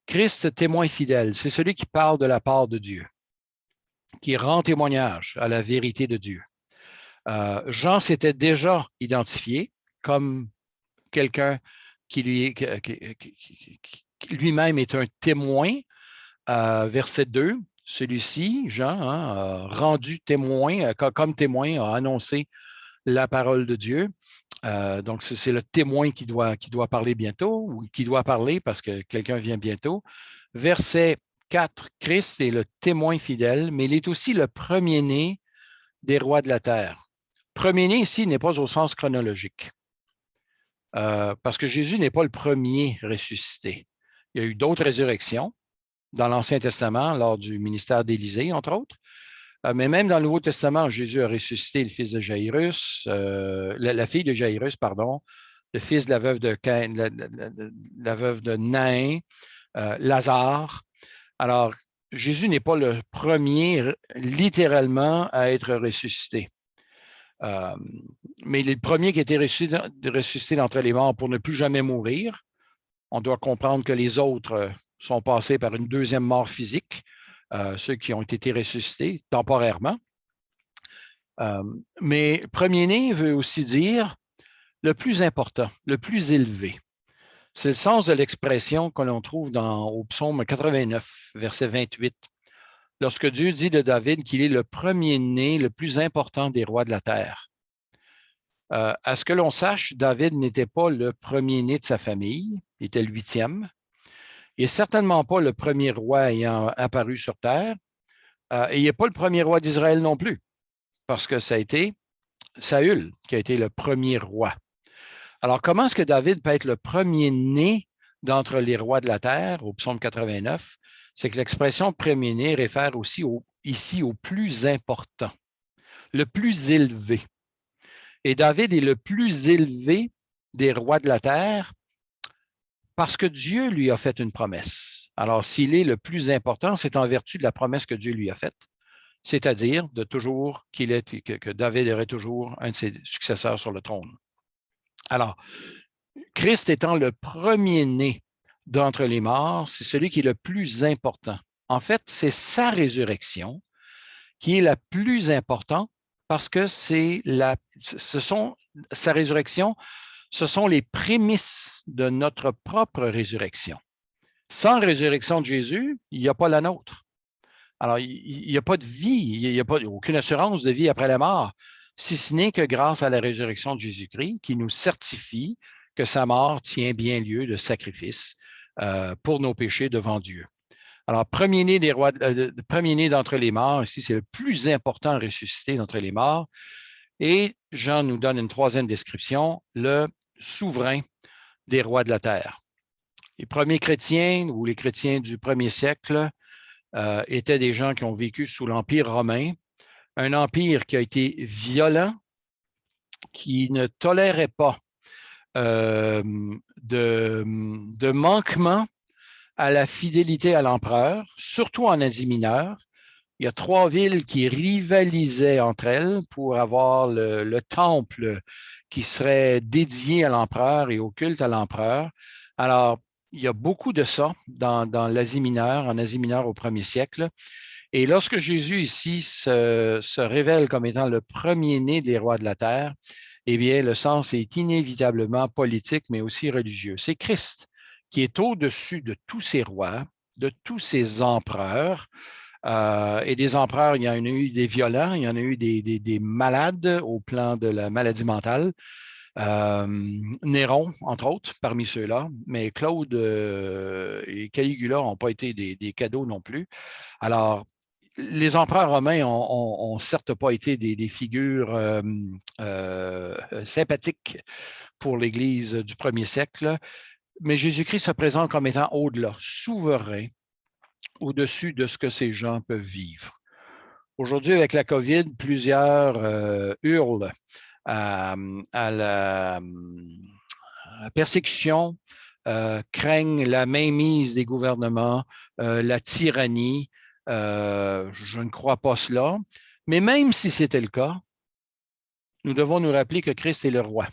Christ, témoin fidèle, c'est celui qui parle de la part de Dieu, qui rend témoignage à la vérité de Dieu. Jean s'était déjà identifié comme quelqu'un qui lui-même est un témoin. Verset 2, celui-ci, Jean, a rendu témoin, comme témoin, a annoncé la parole de Dieu. Donc, c'est le témoin qui doit parler bientôt, ou qui doit parler parce que quelqu'un vient bientôt. Verset 4, Christ est le témoin fidèle, mais il est aussi le premier-né des rois de la terre. Premier-né ici n'est pas au sens chronologique, parce que Jésus n'est pas le premier ressuscité. Il y a eu d'autres résurrections dans l'Ancien Testament, lors du ministère d'Élisée, entre autres. Mais même dans le Nouveau Testament, Jésus a ressuscité le fils de Jairus, la fille de Jairus, pardon, le fils de la veuve de la veuve de Nain, Lazare. Alors, Jésus n'est pas le premier littéralement à être ressuscité. Mais il est le premier qui a été ressuscité d'entre les morts pour ne plus jamais mourir. On doit comprendre que les autres sont passés par une deuxième mort physique, ceux qui ont été ressuscités temporairement. Mais premier-né veut aussi dire le plus important, le plus élevé. C'est le sens de l'expression que l'on trouve au psaume 89, verset 28. Lorsque Dieu dit de David qu'il est le premier-né, le plus important des rois de la terre. À ce que l'on sache, David n'était pas le premier-né de sa famille, il était le 8e. Il n'est certainement pas le premier roi ayant apparu sur terre, et il n'est pas le premier roi d'Israël non plus, parce que ça a été Saül qui a été le premier roi. Alors, comment est-ce que David peut être le premier-né d'entre les rois de la terre, au psaume 89? C'est que l'expression premier-né réfère aussi ici au plus important, le plus élevé. Et David est le plus élevé des rois de la terre parce que Dieu lui a fait une promesse. Alors, s'il est le plus important, c'est en vertu de la promesse que Dieu lui a faite, c'est-à-dire de toujours que David aurait toujours un de ses successeurs sur le trône. Alors, Christ étant le premier-né d'entre les morts, c'est celui qui est le plus important. En fait, c'est sa résurrection qui est la plus importante parce que sa résurrection, ce sont les prémices de notre propre résurrection. Sans résurrection de Jésus, il n'y a pas la nôtre. Alors, il n'y a pas de vie, il n'y a aucune assurance de vie après la mort, si ce n'est que grâce à la résurrection de Jésus-Christ qui nous certifie que sa mort tient bien lieu de sacrifice pour nos péchés devant Dieu. Alors, premier-né premier-né d'entre les morts, ici, c'est le plus important ressuscité d'entre les morts. Et Jean nous donne une troisième description, le souverain des rois de la terre. Les premiers chrétiens ou les chrétiens du premier siècle étaient des gens qui ont vécu sous l'Empire romain, un empire qui a été violent, qui ne tolérait pas de manquement à la fidélité à l'empereur, surtout en Asie mineure. Il y a 3 villes qui rivalisaient entre elles pour avoir le temple qui serait dédié à l'empereur et au culte à l'empereur. Alors, il y a beaucoup de ça dans l'Asie mineure, en Asie mineure au 1er siècle. Et lorsque Jésus ici se révèle comme étant le premier-né des rois de la terre, eh bien, le sens est inévitablement politique, mais aussi religieux. C'est Christ qui est au-dessus de tous ces rois, de tous ces empereurs. Et des empereurs, il y en a eu des violents, il y en a eu des malades au plan de la maladie mentale. Néron, entre autres, parmi ceux-là, mais Claude et Caligula n'ont pas été des cadeaux non plus. Alors, les empereurs romains n'ont certes pas été des figures sympathiques pour l'Église du 1er siècle, mais Jésus-Christ se présente comme étant au-delà, souverain, au-dessus de ce que ces gens peuvent vivre. Aujourd'hui, avec la COVID, plusieurs hurlent à la persécution, craignent la mainmise des gouvernements, la tyrannie. Je ne crois pas cela. Mais même si c'était le cas, nous devons nous rappeler que Christ est le roi.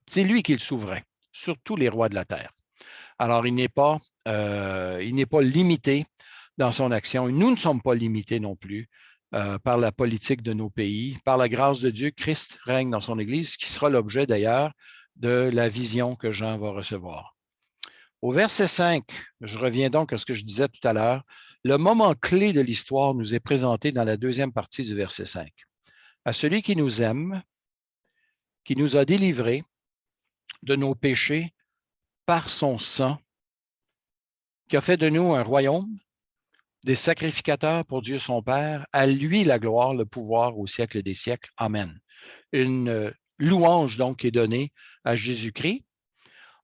C'est lui qui est le souverain sur tous les rois de la terre. Alors, il n'est pas limité dans son action. Nous ne sommes pas limités non plus par la politique de nos pays. Par la grâce de Dieu, Christ règne dans son Église, ce qui sera l'objet d'ailleurs de la vision que Jean va recevoir. Au verset 5, je reviens donc à ce que je disais tout à l'heure, le moment clé de l'histoire nous est présenté dans la deuxième partie du verset 5. À celui qui nous aime, qui nous a délivrés de nos péchés par son sang, qui a fait de nous un royaume, des sacrificateurs pour Dieu son Père, à lui la gloire, le pouvoir au siècle des siècles. Amen. Une louange donc est donnée à Jésus-Christ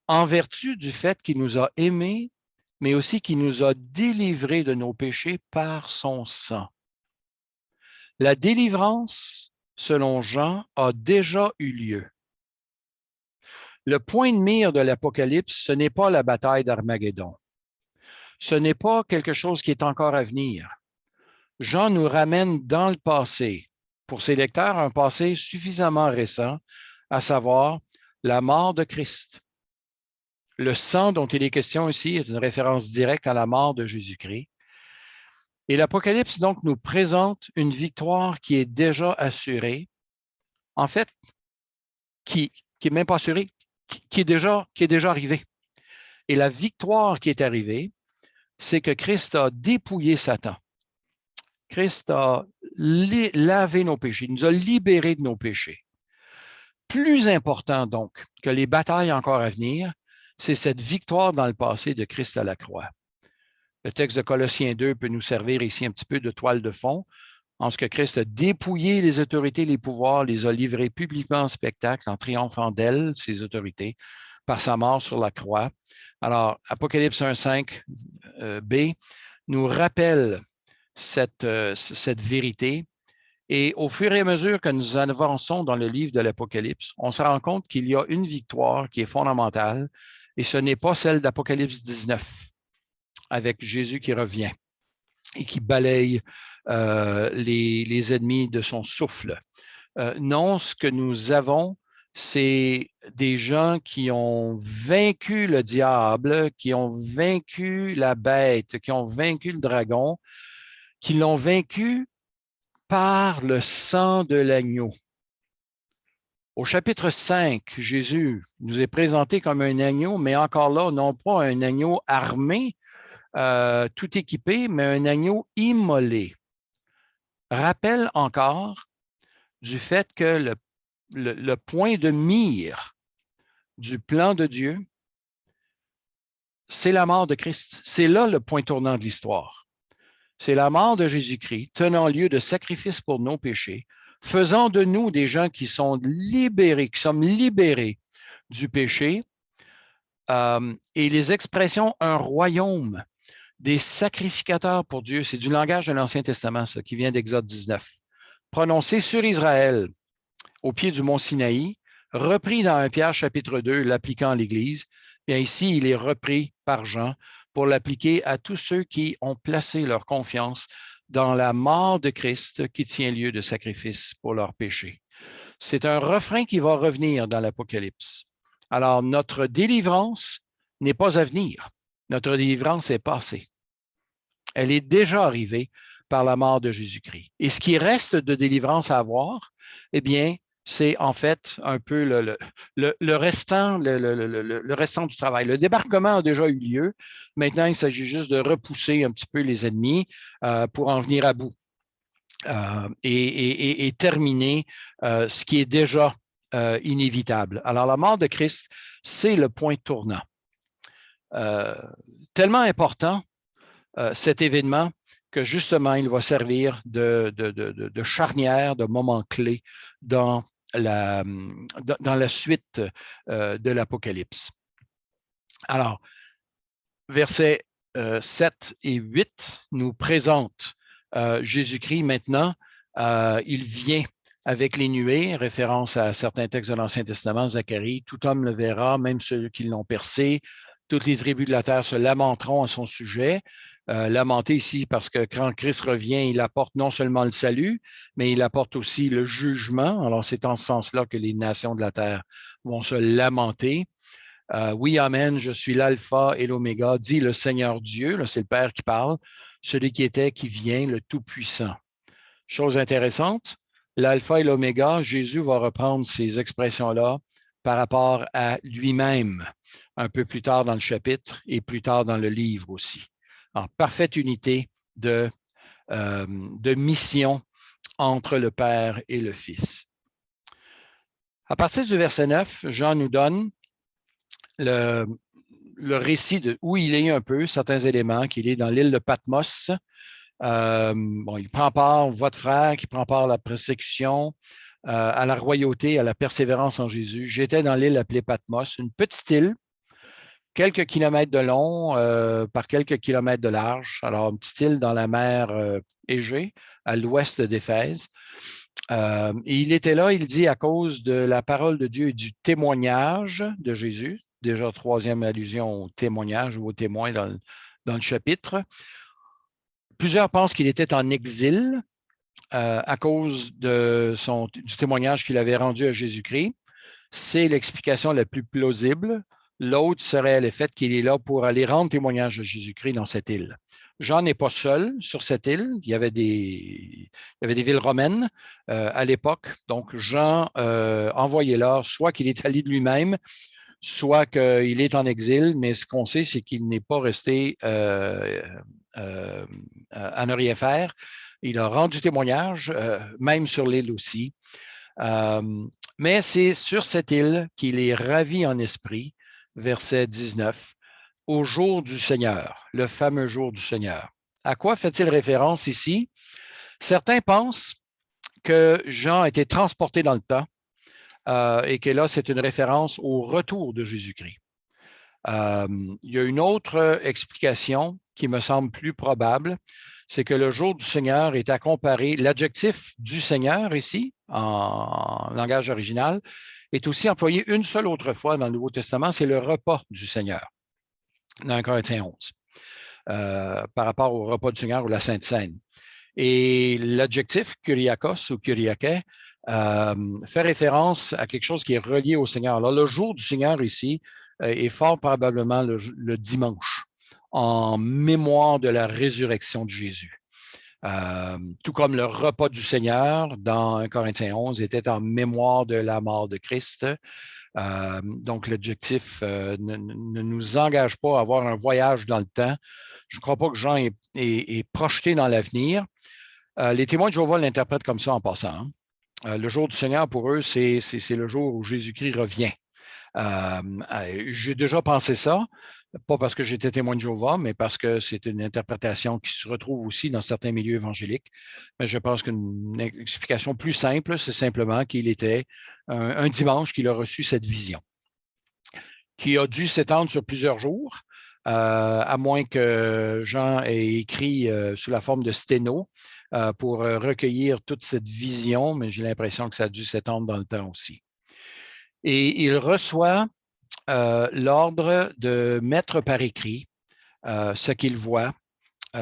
en vertu du fait qu'il nous a aimés, mais aussi qu'il nous a délivrés de nos péchés par son sang. La délivrance, selon Jean, a déjà eu lieu. Le point de mire de l'Apocalypse, ce n'est pas la bataille d'Armageddon. Ce n'est pas quelque chose qui est encore à venir. Jean nous ramène dans le passé, pour ses lecteurs, un passé suffisamment récent, à savoir la mort de Christ. Le sang dont il est question ici est une référence directe à la mort de Jésus-Christ. Et l'Apocalypse, donc, nous présente une victoire qui est déjà assurée, en fait, qui n'est même pas assurée, qui est déjà arrivée. Et la victoire qui est arrivée, c'est que Christ a dépouillé Satan. Christ a lavé nos péchés, il nous a libérés de nos péchés. Plus important, donc, que les batailles encore à venir, c'est cette victoire dans le passé de Christ à la croix. Le texte de Colossiens 2 peut nous servir ici un petit peu de toile de fond, en ce que Christ a dépouillé les autorités, les pouvoirs, les a livrés publiquement en spectacle, en triomphant d'elles, ces autorités, par sa mort sur la croix. Alors, Apocalypse 1,5b nous rappelle cette vérité. Et au fur et à mesure que nous avançons dans le livre de l'Apocalypse, on se rend compte qu'il y a une victoire qui est fondamentale, et ce n'est pas celle d'Apocalypse 19, avec Jésus qui revient et qui balaye les ennemis de son souffle. Non, ce que nous avons, c'est des gens qui ont vaincu le diable, qui ont vaincu la bête, qui ont vaincu le dragon, qui l'ont vaincu par le sang de l'agneau. Au chapitre 5, Jésus nous est présenté comme un agneau, mais encore là, non pas un agneau armé, tout équipé, mais un agneau immolé. Rappelle encore du fait que le point de mire du plan de Dieu, c'est la mort de Christ. C'est là le point tournant de l'histoire. C'est la mort de Jésus-Christ, tenant lieu de sacrifice pour nos péchés, faisant de nous des gens qui sont libérés, qui sommes libérés du péché, et les expressions un royaume, des sacrificateurs pour Dieu, c'est du langage de l'Ancien Testament, ça, qui vient d'Exode 19, prononcé sur Israël, au pied du mont Sinaï, repris dans 1 Pierre chapitre 2, l'appliquant à l'Église. Bien ici, il est repris par Jean pour l'appliquer à tous ceux qui ont placé leur confiance dans la mort de Christ qui tient lieu de sacrifice pour leurs péchés. C'est un refrain qui va revenir dans l'Apocalypse. Alors, notre délivrance n'est pas à venir. Notre délivrance est passée. Elle est déjà arrivée par la mort de Jésus-Christ. Et ce qui reste de délivrance à avoir, eh bien, c'est en fait un peu le restant du travail. Le débarquement a déjà eu lieu. Maintenant, il s'agit juste de repousser un petit peu les ennemis pour en venir à bout et terminer ce qui est déjà inévitable. Alors, la mort de Christ, c'est le point tournant. Tellement important, cet événement, que justement, il va servir de charnière, de moment clé dans la suite de l'Apocalypse. Alors, versets 7 et 8 nous présentent Jésus-Christ maintenant. Il vient avec les nuées, référence à certains textes de l'Ancien Testament, Zacharie, tout homme le verra, même ceux qui l'ont percé. Toutes les tribus de la terre se lamenteront à son sujet. Lamenter ici parce que quand Christ revient, il apporte non seulement le salut, mais il apporte aussi le jugement. Alors, c'est en ce sens-là que les nations de la terre vont se lamenter. Oui, amen, je suis l'alpha et l'oméga, dit le Seigneur Dieu, là, c'est le Père qui parle, celui qui était, qui vient, le Tout-Puissant. Chose intéressante, l'alpha et l'oméga, Jésus va reprendre ces expressions-là par rapport à lui-même, un peu plus tard dans le chapitre et plus tard dans le livre aussi. En parfaite unité de mission entre le Père et le Fils. À partir du verset 9, Jean nous donne le récit de où il est un peu, certains éléments, qu'il est dans l'île de Patmos. Il prend part, votre frère qui prend part à la persécution, à la royauté, à la persévérance en Jésus. J'étais dans l'île appelée Patmos, une petite île, quelques kilomètres de long par quelques kilomètres de large. Alors, une petite île dans la mer Égée, à l'ouest d'Éphèse. Et il était là, il dit, à cause de la parole de Dieu et du témoignage de Jésus. Déjà, troisième allusion au témoignage ou au témoin dans le chapitre. Plusieurs pensent qu'il était en exil à cause du témoignage qu'il avait rendu à Jésus-Christ. C'est l'explication la plus plausible. L'autre serait le fait qu'il est là pour aller rendre témoignage à Jésus-Christ dans cette île. Jean n'est pas seul sur cette île. Il y avait des villes romaines à l'époque. Donc, Jean envoyé là, soit qu'il est allé de lui-même, soit qu'il est en exil, mais ce qu'on sait, c'est qu'il n'est pas resté à ne rien faire. Il a rendu témoignage, même sur l'île aussi. Mais c'est sur cette île qu'il est ravi en esprit, verset 19, au jour du Seigneur, le fameux jour du Seigneur. À quoi fait-il référence ici? Certains pensent que Jean a été transporté dans le temps et que là, c'est une référence au retour de Jésus-Christ. Il y a une autre explication qui me semble plus probable, c'est que le jour du Seigneur est à comparer, l'adjectif du Seigneur ici, en langage original, est aussi employé une seule autre fois dans le Nouveau Testament, c'est le repas du Seigneur, dans Corinthiens 11, par rapport au repas du Seigneur ou la Sainte Seine. Et l'adjectif Kyriakos ou Kyriake fait référence à quelque chose qui est relié au Seigneur. Alors, le jour du Seigneur ici est fort probablement le dimanche, en mémoire de la résurrection de Jésus. Tout comme le repas du Seigneur dans 1 Corinthiens 11 était en mémoire de la mort de Christ. Donc, l'objectif ne nous engage pas à avoir un voyage dans le temps. Je ne crois pas que Jean est projeté dans l'avenir. Les témoins de Jéhovah l'interprètent comme ça en passant. Le jour du Seigneur, pour eux, c'est le jour où Jésus-Christ revient. J'ai déjà pensé ça, pas parce que j'étais témoin de Jéhovah, mais parce que c'est une interprétation qui se retrouve aussi dans certains milieux évangéliques. Mais je pense qu'une explication plus simple, c'est simplement qu'il était un dimanche qu'il a reçu cette vision, qui a dû s'étendre sur plusieurs jours, à moins que Jean ait écrit sous la forme de sténo pour recueillir toute cette vision, mais j'ai l'impression que ça a dû s'étendre dans le temps aussi. Et il reçoit l'ordre de mettre par écrit ce qu'il voit et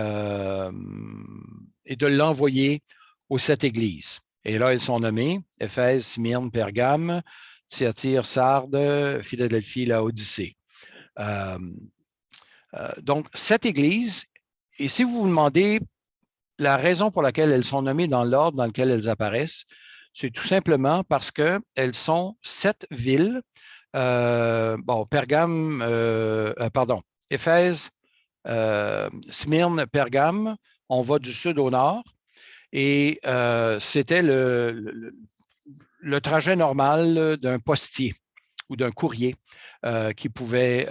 de l'envoyer aux 7 églises. Et là, ils sont nommés Éphèse, Smyrne, Pergame, Thyatire, Sardes, Philadelphie, Laodicée. Donc, 7 églises. Et si vous vous demandez la raison pour laquelle elles sont nommées dans l'ordre dans lequel elles apparaissent, c'est tout simplement parce qu'elles sont 7 villes. Pergame, Éphèse, Smyrne, Pergame, on va du sud au nord. Et c'était le trajet normal d'un postier ou d'un courrier qui pouvait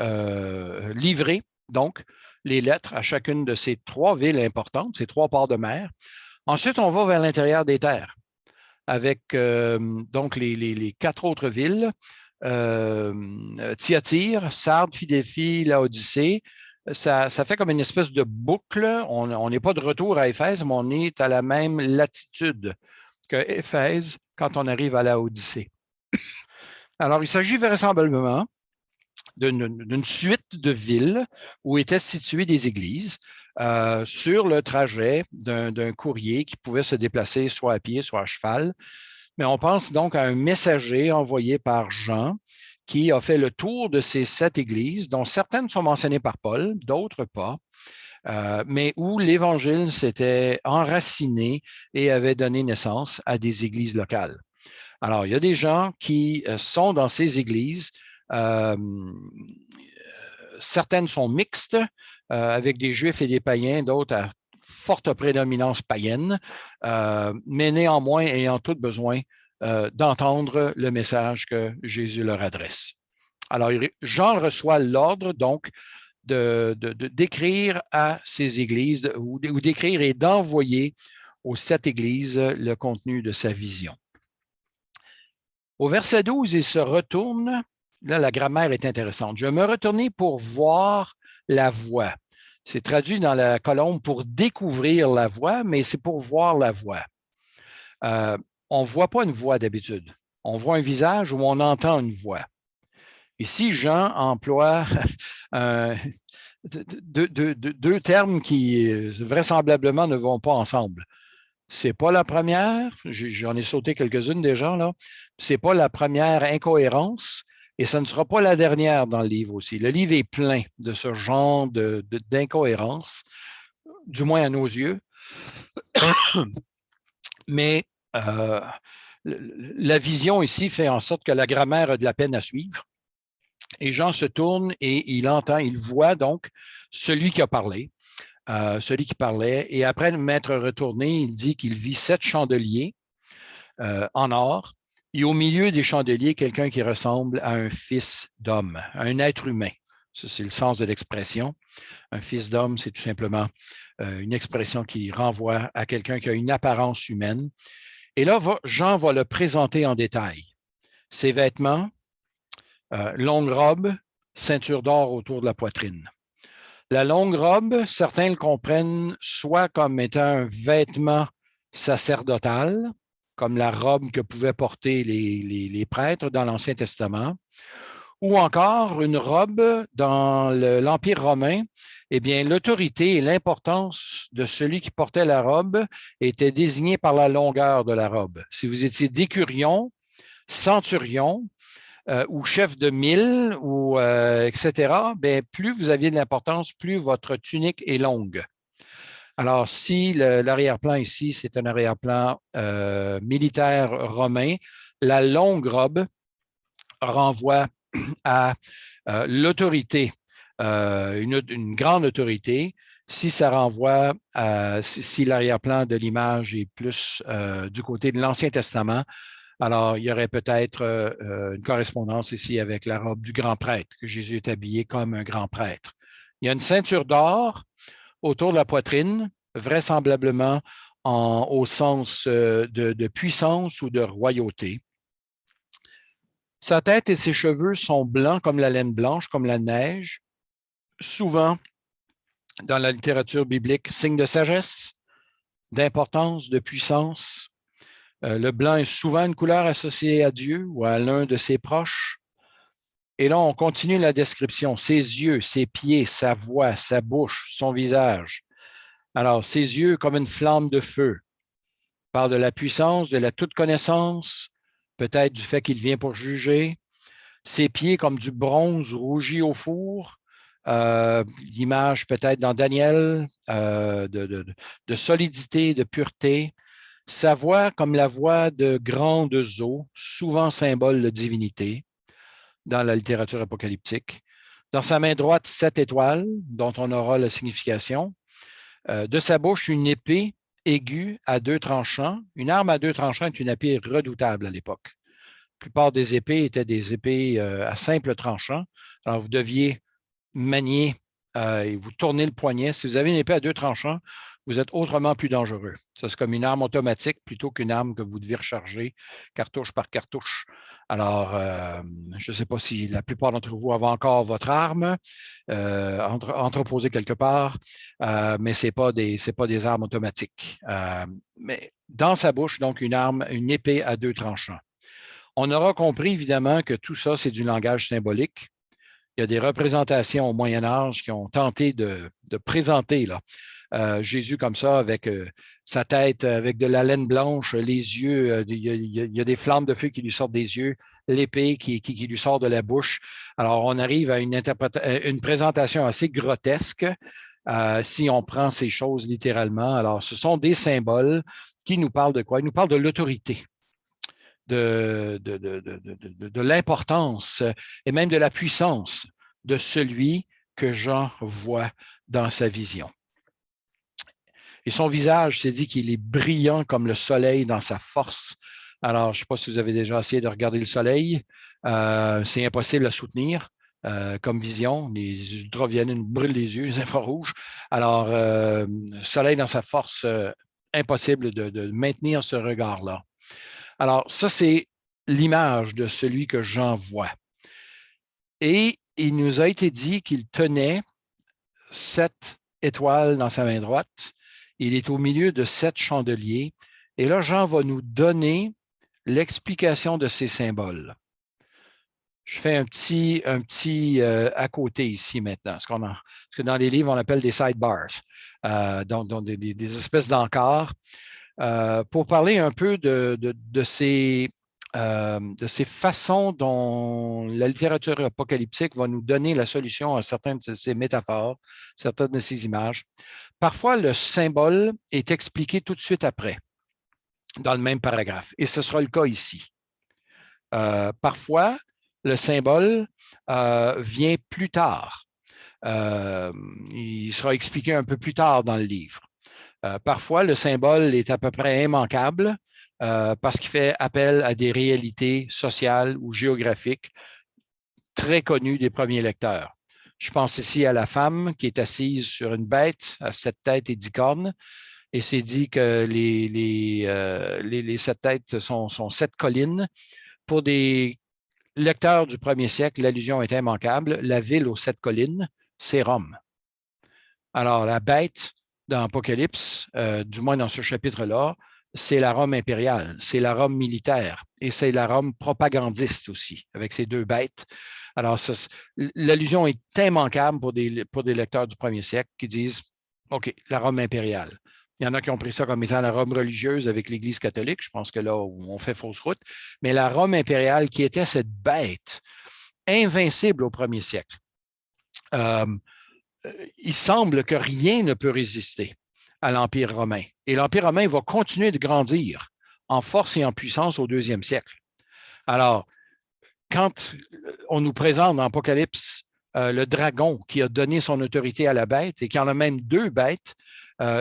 livrer donc les lettres à chacune de ces 3 villes importantes, ces 3 ports de mer. Ensuite, on va vers l'intérieur des terres avec donc les 4 autres villes, Thyatire, Sardes, Philadelphie, Laodicée. Ça fait comme une espèce de boucle. On n'est pas de retour à Éphèse, mais on est à la même latitude que Éphèse quand on arrive à Laodicée. Alors, il s'agit vraisemblablement d'une suite de villes où étaient situées des églises sur le trajet d'un courrier qui pouvait se déplacer soit à pied, soit à cheval. Mais on pense donc à un messager envoyé par Jean qui a fait le tour de ces 7 églises, dont certaines sont mentionnées par Paul, d'autres pas, mais où l'Évangile s'était enraciné et avait donné naissance à des églises locales. Alors, il y a des gens qui sont dans ces églises. Certaines sont mixtes, avec des Juifs et des païens, d'autres à forte prédominance païenne, mais néanmoins ayant tout besoin d'entendre le message que Jésus leur adresse. Alors, Jean reçoit l'ordre, donc, d'écrire à ces églises ou d'écrire et d'envoyer aux 7 églises le contenu de sa vision. Au verset 12, il se retourne. Là, la grammaire est intéressante. Je me retournais pour voir la voix. C'est traduit dans la colonne pour découvrir la voix, mais c'est pour voir la voix. On ne voit pas une voix d'habitude. On voit un visage ou on entend une voix. Ici, Jean emploie deux termes qui vraisemblablement ne vont pas ensemble. Ce n'est pas la première, j'en ai sauté quelques-unes déjà, là. Ce n'est pas la première incohérence et ce ne sera pas la dernière dans le livre aussi. Le livre est plein de ce genre d'incohérence, du moins à nos yeux. Mais la vision ici fait en sorte que la grammaire a de la peine à suivre. Et Jean se tourne et il entend, il voit donc celui qui a parlé. Celui qui parlait. Et après m'être retourné, il dit qu'il vit 7 chandeliers en or. Et au milieu des chandeliers, quelqu'un qui ressemble à un fils d'homme, à un être humain. Ça, c'est le sens de l'expression. Un fils d'homme, c'est tout simplement une expression qui renvoie à quelqu'un qui a une apparence humaine. Et là, Jean va le présenter en détail. Ses vêtements, longue robe, ceinture d'or autour de la poitrine. La longue robe, certains le comprennent soit comme étant un vêtement sacerdotal, comme la robe que pouvaient porter les prêtres dans l'Ancien Testament, ou encore une robe dans l'Empire romain. Eh bien, l'autorité et l'importance de celui qui portait la robe étaient désignés par la longueur de la robe. Si vous étiez décurion, centurion, ou chef de mille, ou etc., bien, plus vous aviez de l'importance, plus votre tunique est longue. Alors, si l'arrière-plan ici, c'est un arrière-plan militaire romain, la longue robe renvoie à l'autorité, une grande autorité. Si ça renvoie à, si l'arrière-plan de l'image est plus du côté de l'Ancien Testament, alors, il y aurait peut-être une correspondance ici avec la robe du grand prêtre, que Jésus est habillé comme un grand prêtre. Il y a une ceinture d'or autour de la poitrine, vraisemblablement au sens de puissance ou de royauté. Sa tête et ses cheveux sont blancs comme la laine blanche, comme la neige. Souvent, dans la littérature biblique, signe de sagesse, d'importance, de puissance. Le blanc est souvent une couleur associée à Dieu ou à l'un de ses proches. Et là, on continue la description. Ses yeux, ses pieds, sa voix, sa bouche, son visage. Alors, ses yeux comme une flamme de feu. Il parle de la puissance, de la toute connaissance, peut-être du fait qu'il vient pour juger. Ses pieds comme du bronze rougi au four. L'image peut-être dans Daniel de solidité, de pureté. Sa voix comme la voix de grandes eaux, souvent symbole de divinité dans la littérature apocalyptique. Dans sa main droite, 7 étoiles, dont on aura la signification. De sa bouche, une épée aiguë à 2 tranchants. Une arme à 2 tranchants est une épée redoutable à l'époque. La plupart des épées étaient des épées à simple tranchant. Alors, vous deviez manier et vous tournez le poignet. Si vous avez une épée à 2 tranchants, vous êtes autrement plus dangereux. Ça, c'est comme une arme automatique plutôt qu'une arme que vous devez recharger cartouche par cartouche. Alors, je ne sais pas si la plupart d'entre vous avez encore votre arme entreposée quelque part, mais ce n'est pas des armes automatiques. Mais dans sa bouche, donc, une épée à 2 tranchants. On aura compris, évidemment, que tout ça, c'est du langage symbolique. Il y a des représentations au Moyen Âge qui ont tenté de présenter là, Jésus comme ça, avec sa tête, avec de la laine blanche, les yeux, il y a des flammes de feu qui lui sortent des yeux, l'épée qui lui sort de la bouche. Alors, on arrive à une présentation assez grotesque si on prend ces choses littéralement. Alors, ce sont des symboles qui nous parlent de quoi? Ils nous parlent de l'autorité. de l'importance et même de la puissance de celui que Jean voit dans sa vision. Et son visage, c'est dit qu'il est brillant comme le soleil dans sa force. Alors, je ne sais pas si vous avez déjà essayé de regarder le soleil. C'est impossible à soutenir comme vision. Les ultraviolets nous brûlent les yeux, les infrarouges. Alors, soleil dans sa force, impossible de maintenir ce regard-là. Alors, ça, c'est l'image de celui que Jean voit. Et il nous a été dit qu'il tenait 7 étoiles dans sa main droite. Il est au milieu de 7 chandeliers. Et là, Jean va nous donner l'explication de ces symboles. Je fais un petit à côté ici maintenant, ce que dans les livres, on appelle des sidebars, donc des espèces d'encarts, pour parler un peu de ces façons dont la littérature apocalyptique va nous donner la solution à certaines de ces métaphores, certaines de ces images. Parfois, le symbole est expliqué tout de suite après, dans le même paragraphe, et ce sera le cas ici. Parfois, le symbole vient plus tard. Il sera expliqué un peu plus tard dans le livre. Parfois, le symbole est à peu près immanquable parce qu'il fait appel à des réalités sociales ou géographiques très connues des premiers lecteurs. Je pense ici à la femme qui est assise sur une bête à 7 têtes et 10 cornes, et c'est dit que les 7 têtes sont 7 collines. Pour des lecteurs du premier siècle, l'allusion est immanquable. La ville aux 7 collines, c'est Rome. Alors, la bête dans Apocalypse, du moins dans ce chapitre-là, c'est la Rome impériale, c'est la Rome militaire et c'est la Rome propagandiste aussi, avec ces 2 bêtes. Alors, l'allusion est immanquable pour des lecteurs du premier siècle qui disent « OK, la Rome impériale ». Il y en a qui ont pris ça comme étant la Rome religieuse avec l'Église catholique. Je pense que là, on fait fausse route. Mais la Rome impériale, qui était cette bête invincible au premier siècle, il semble que rien ne peut résister à l'Empire romain. Et l'Empire romain va continuer de grandir en force et en puissance au 2e siècle. Alors, quand on nous présente dans Apocalypse le dragon qui a donné son autorité à la bête et qui en a même 2 bêtes,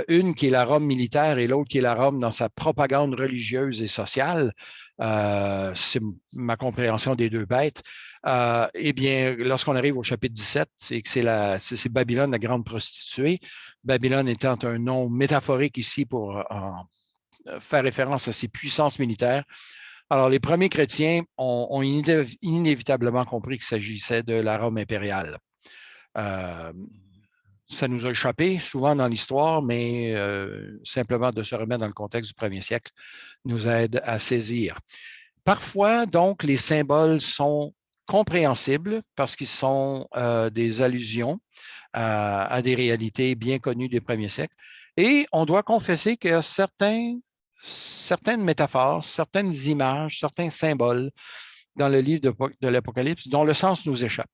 une qui est la Rome militaire et l'autre qui est la Rome dans sa propagande religieuse et sociale, c'est ma compréhension des 2 bêtes. Eh bien, lorsqu'on arrive au chapitre 17 et que c'est Babylone, la grande prostituée, Babylone étant un nom métaphorique ici pour faire référence à ses puissances militaires. Alors, les premiers chrétiens ont inévitablement compris qu'il s'agissait de la Rome impériale. Ça nous a échappé souvent dans l'histoire, mais simplement de se remettre dans le contexte du premier siècle nous aide à saisir. Parfois, donc, les symboles sont compréhensibles parce qu'ils sont des allusions à des réalités bien connues des premiers siècles. Et on doit confesser que certaines métaphores, certaines images, certains symboles dans le livre de l'Apocalypse dont le sens nous échappe.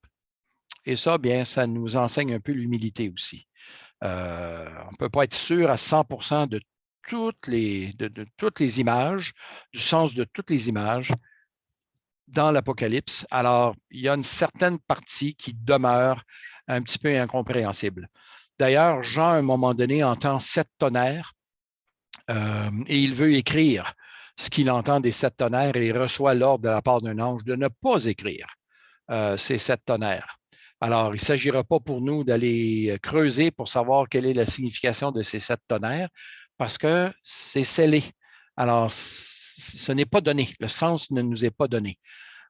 Et ça, bien, ça nous enseigne un peu l'humilité aussi. On ne peut pas être sûr à 100% de toutes les images, du sens de toutes les images dans l'Apocalypse. Alors, il y a une certaine partie qui demeure un petit peu incompréhensible. D'ailleurs, Jean, à un moment donné, entend 7 tonnerres et il veut écrire ce qu'il entend des 7 tonnerres et il reçoit l'ordre de la part d'un ange de ne pas écrire ces 7 tonnerres. Alors, il ne s'agira pas pour nous d'aller creuser pour savoir quelle est la signification de ces 7 tonnerres parce que c'est scellé. Alors, ce n'est pas donné. Le sens ne nous est pas donné.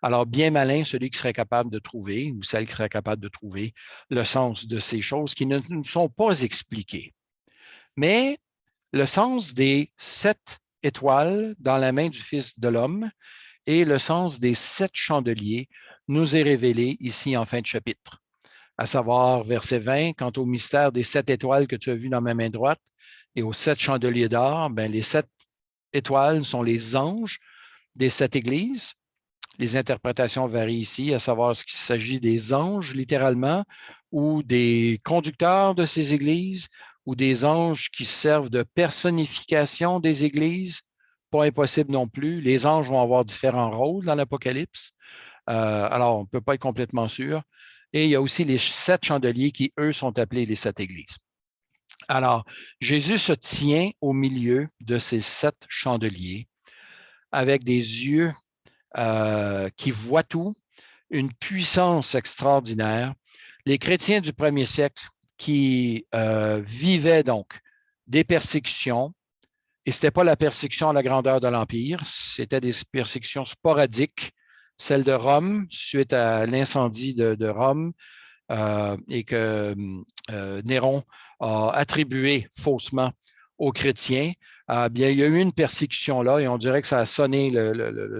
Alors, bien malin, celui qui serait capable de trouver, ou celle qui serait capable de trouver le sens de ces choses qui ne nous sont pas expliquées. Mais le sens des 7 étoiles dans la main du Fils de l'homme et le sens des 7 chandeliers nous est révélé ici en fin de chapitre. À savoir, verset 20, quant au mystère des 7 étoiles que tu as vues dans ma main droite et aux 7 chandeliers d'or, ben, les 7 étoiles sont les anges des 7 églises. Les interprétations varient ici, à savoir ce qu'il s'agit des anges, littéralement, ou des conducteurs de ces églises, ou des anges qui servent de personnification des églises. pas impossible non plus. Les anges vont avoir différents rôles dans l'Apocalypse. Alors, on ne peut pas être complètement sûr. Et il y a aussi les 7 chandeliers qui, eux, sont appelés les 7 églises. Alors, Jésus se tient au milieu de ces 7 chandeliers avec des yeux qui voient tout, une puissance extraordinaire. Les chrétiens du premier siècle qui vivaient donc des persécutions, et ce n'était pas la persécution à la grandeur de l'Empire, c'était des persécutions sporadiques, celle de Rome, suite à l'incendie de Rome, et que Néron a attribué faussement aux chrétiens. Bien, il y a eu une persécution là et on dirait que ça a sonné,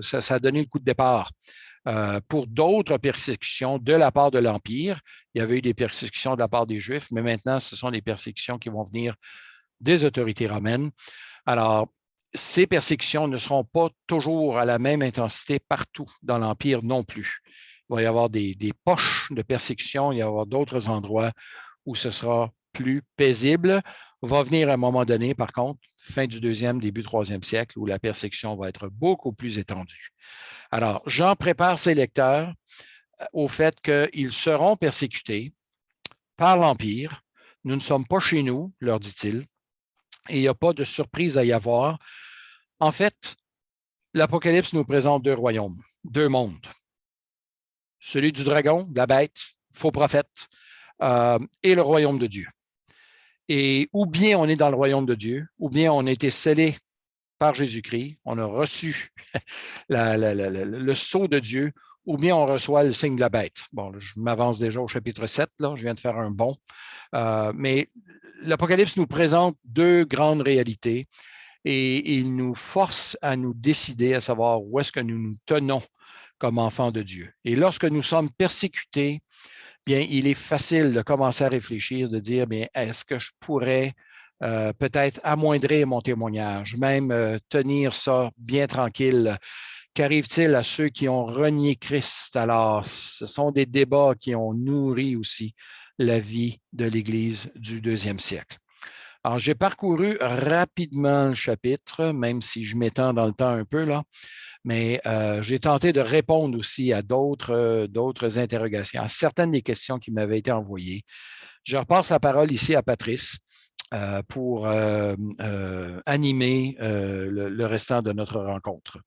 ça a donné le coup de départ pour d'autres persécutions de la part de l'Empire. Il y avait eu des persécutions de la part des Juifs, mais maintenant, ce sont des persécutions qui vont venir des autorités romaines. Alors, ces persécutions ne seront pas toujours à la même intensité partout dans l'Empire non plus. Il va y avoir des poches de persécution, il va y avoir d'autres endroits où ce sera plus paisible. Va venir à un moment donné, par contre, fin du 2e, début 3e siècle, où la persécution va être beaucoup plus étendue. Alors, Jean prépare ses lecteurs au fait qu'ils seront persécutés par l'Empire. Nous ne sommes pas chez nous, leur dit-il, et il n'y a pas de surprise à y avoir. En fait, l'Apocalypse nous présente 2 royaumes, 2 mondes. Celui du dragon, de la bête, faux prophète, et le royaume de Dieu. Et ou bien on est dans le royaume de Dieu, ou bien on a été scellé par Jésus-Christ, on a reçu le sceau de Dieu, ou bien on reçoit le signe de la bête. Bon, là, je m'avance déjà au chapitre 7, là, je viens de faire un bond. Mais l'Apocalypse nous présente 2 grandes réalités et il nous force à nous décider à savoir où est-ce que nous nous tenons comme enfants de Dieu. Et lorsque nous sommes persécutés, bien, il est facile de commencer à réfléchir, de dire, bien, est-ce que je pourrais peut-être amoindrir mon témoignage, même tenir ça bien tranquille. Qu'arrive-t-il à ceux qui ont renié Christ? Alors, ce sont des débats qui ont nourri aussi la vie de l'Église du 2e siècle. Alors, j'ai parcouru rapidement le chapitre, même si je m'étends dans le temps un peu, là, mais j'ai tenté de répondre aussi à d'autres interrogations, à certaines des questions qui m'avaient été envoyées. Je repasse la parole ici à Patrice pour animer le restant de notre rencontre.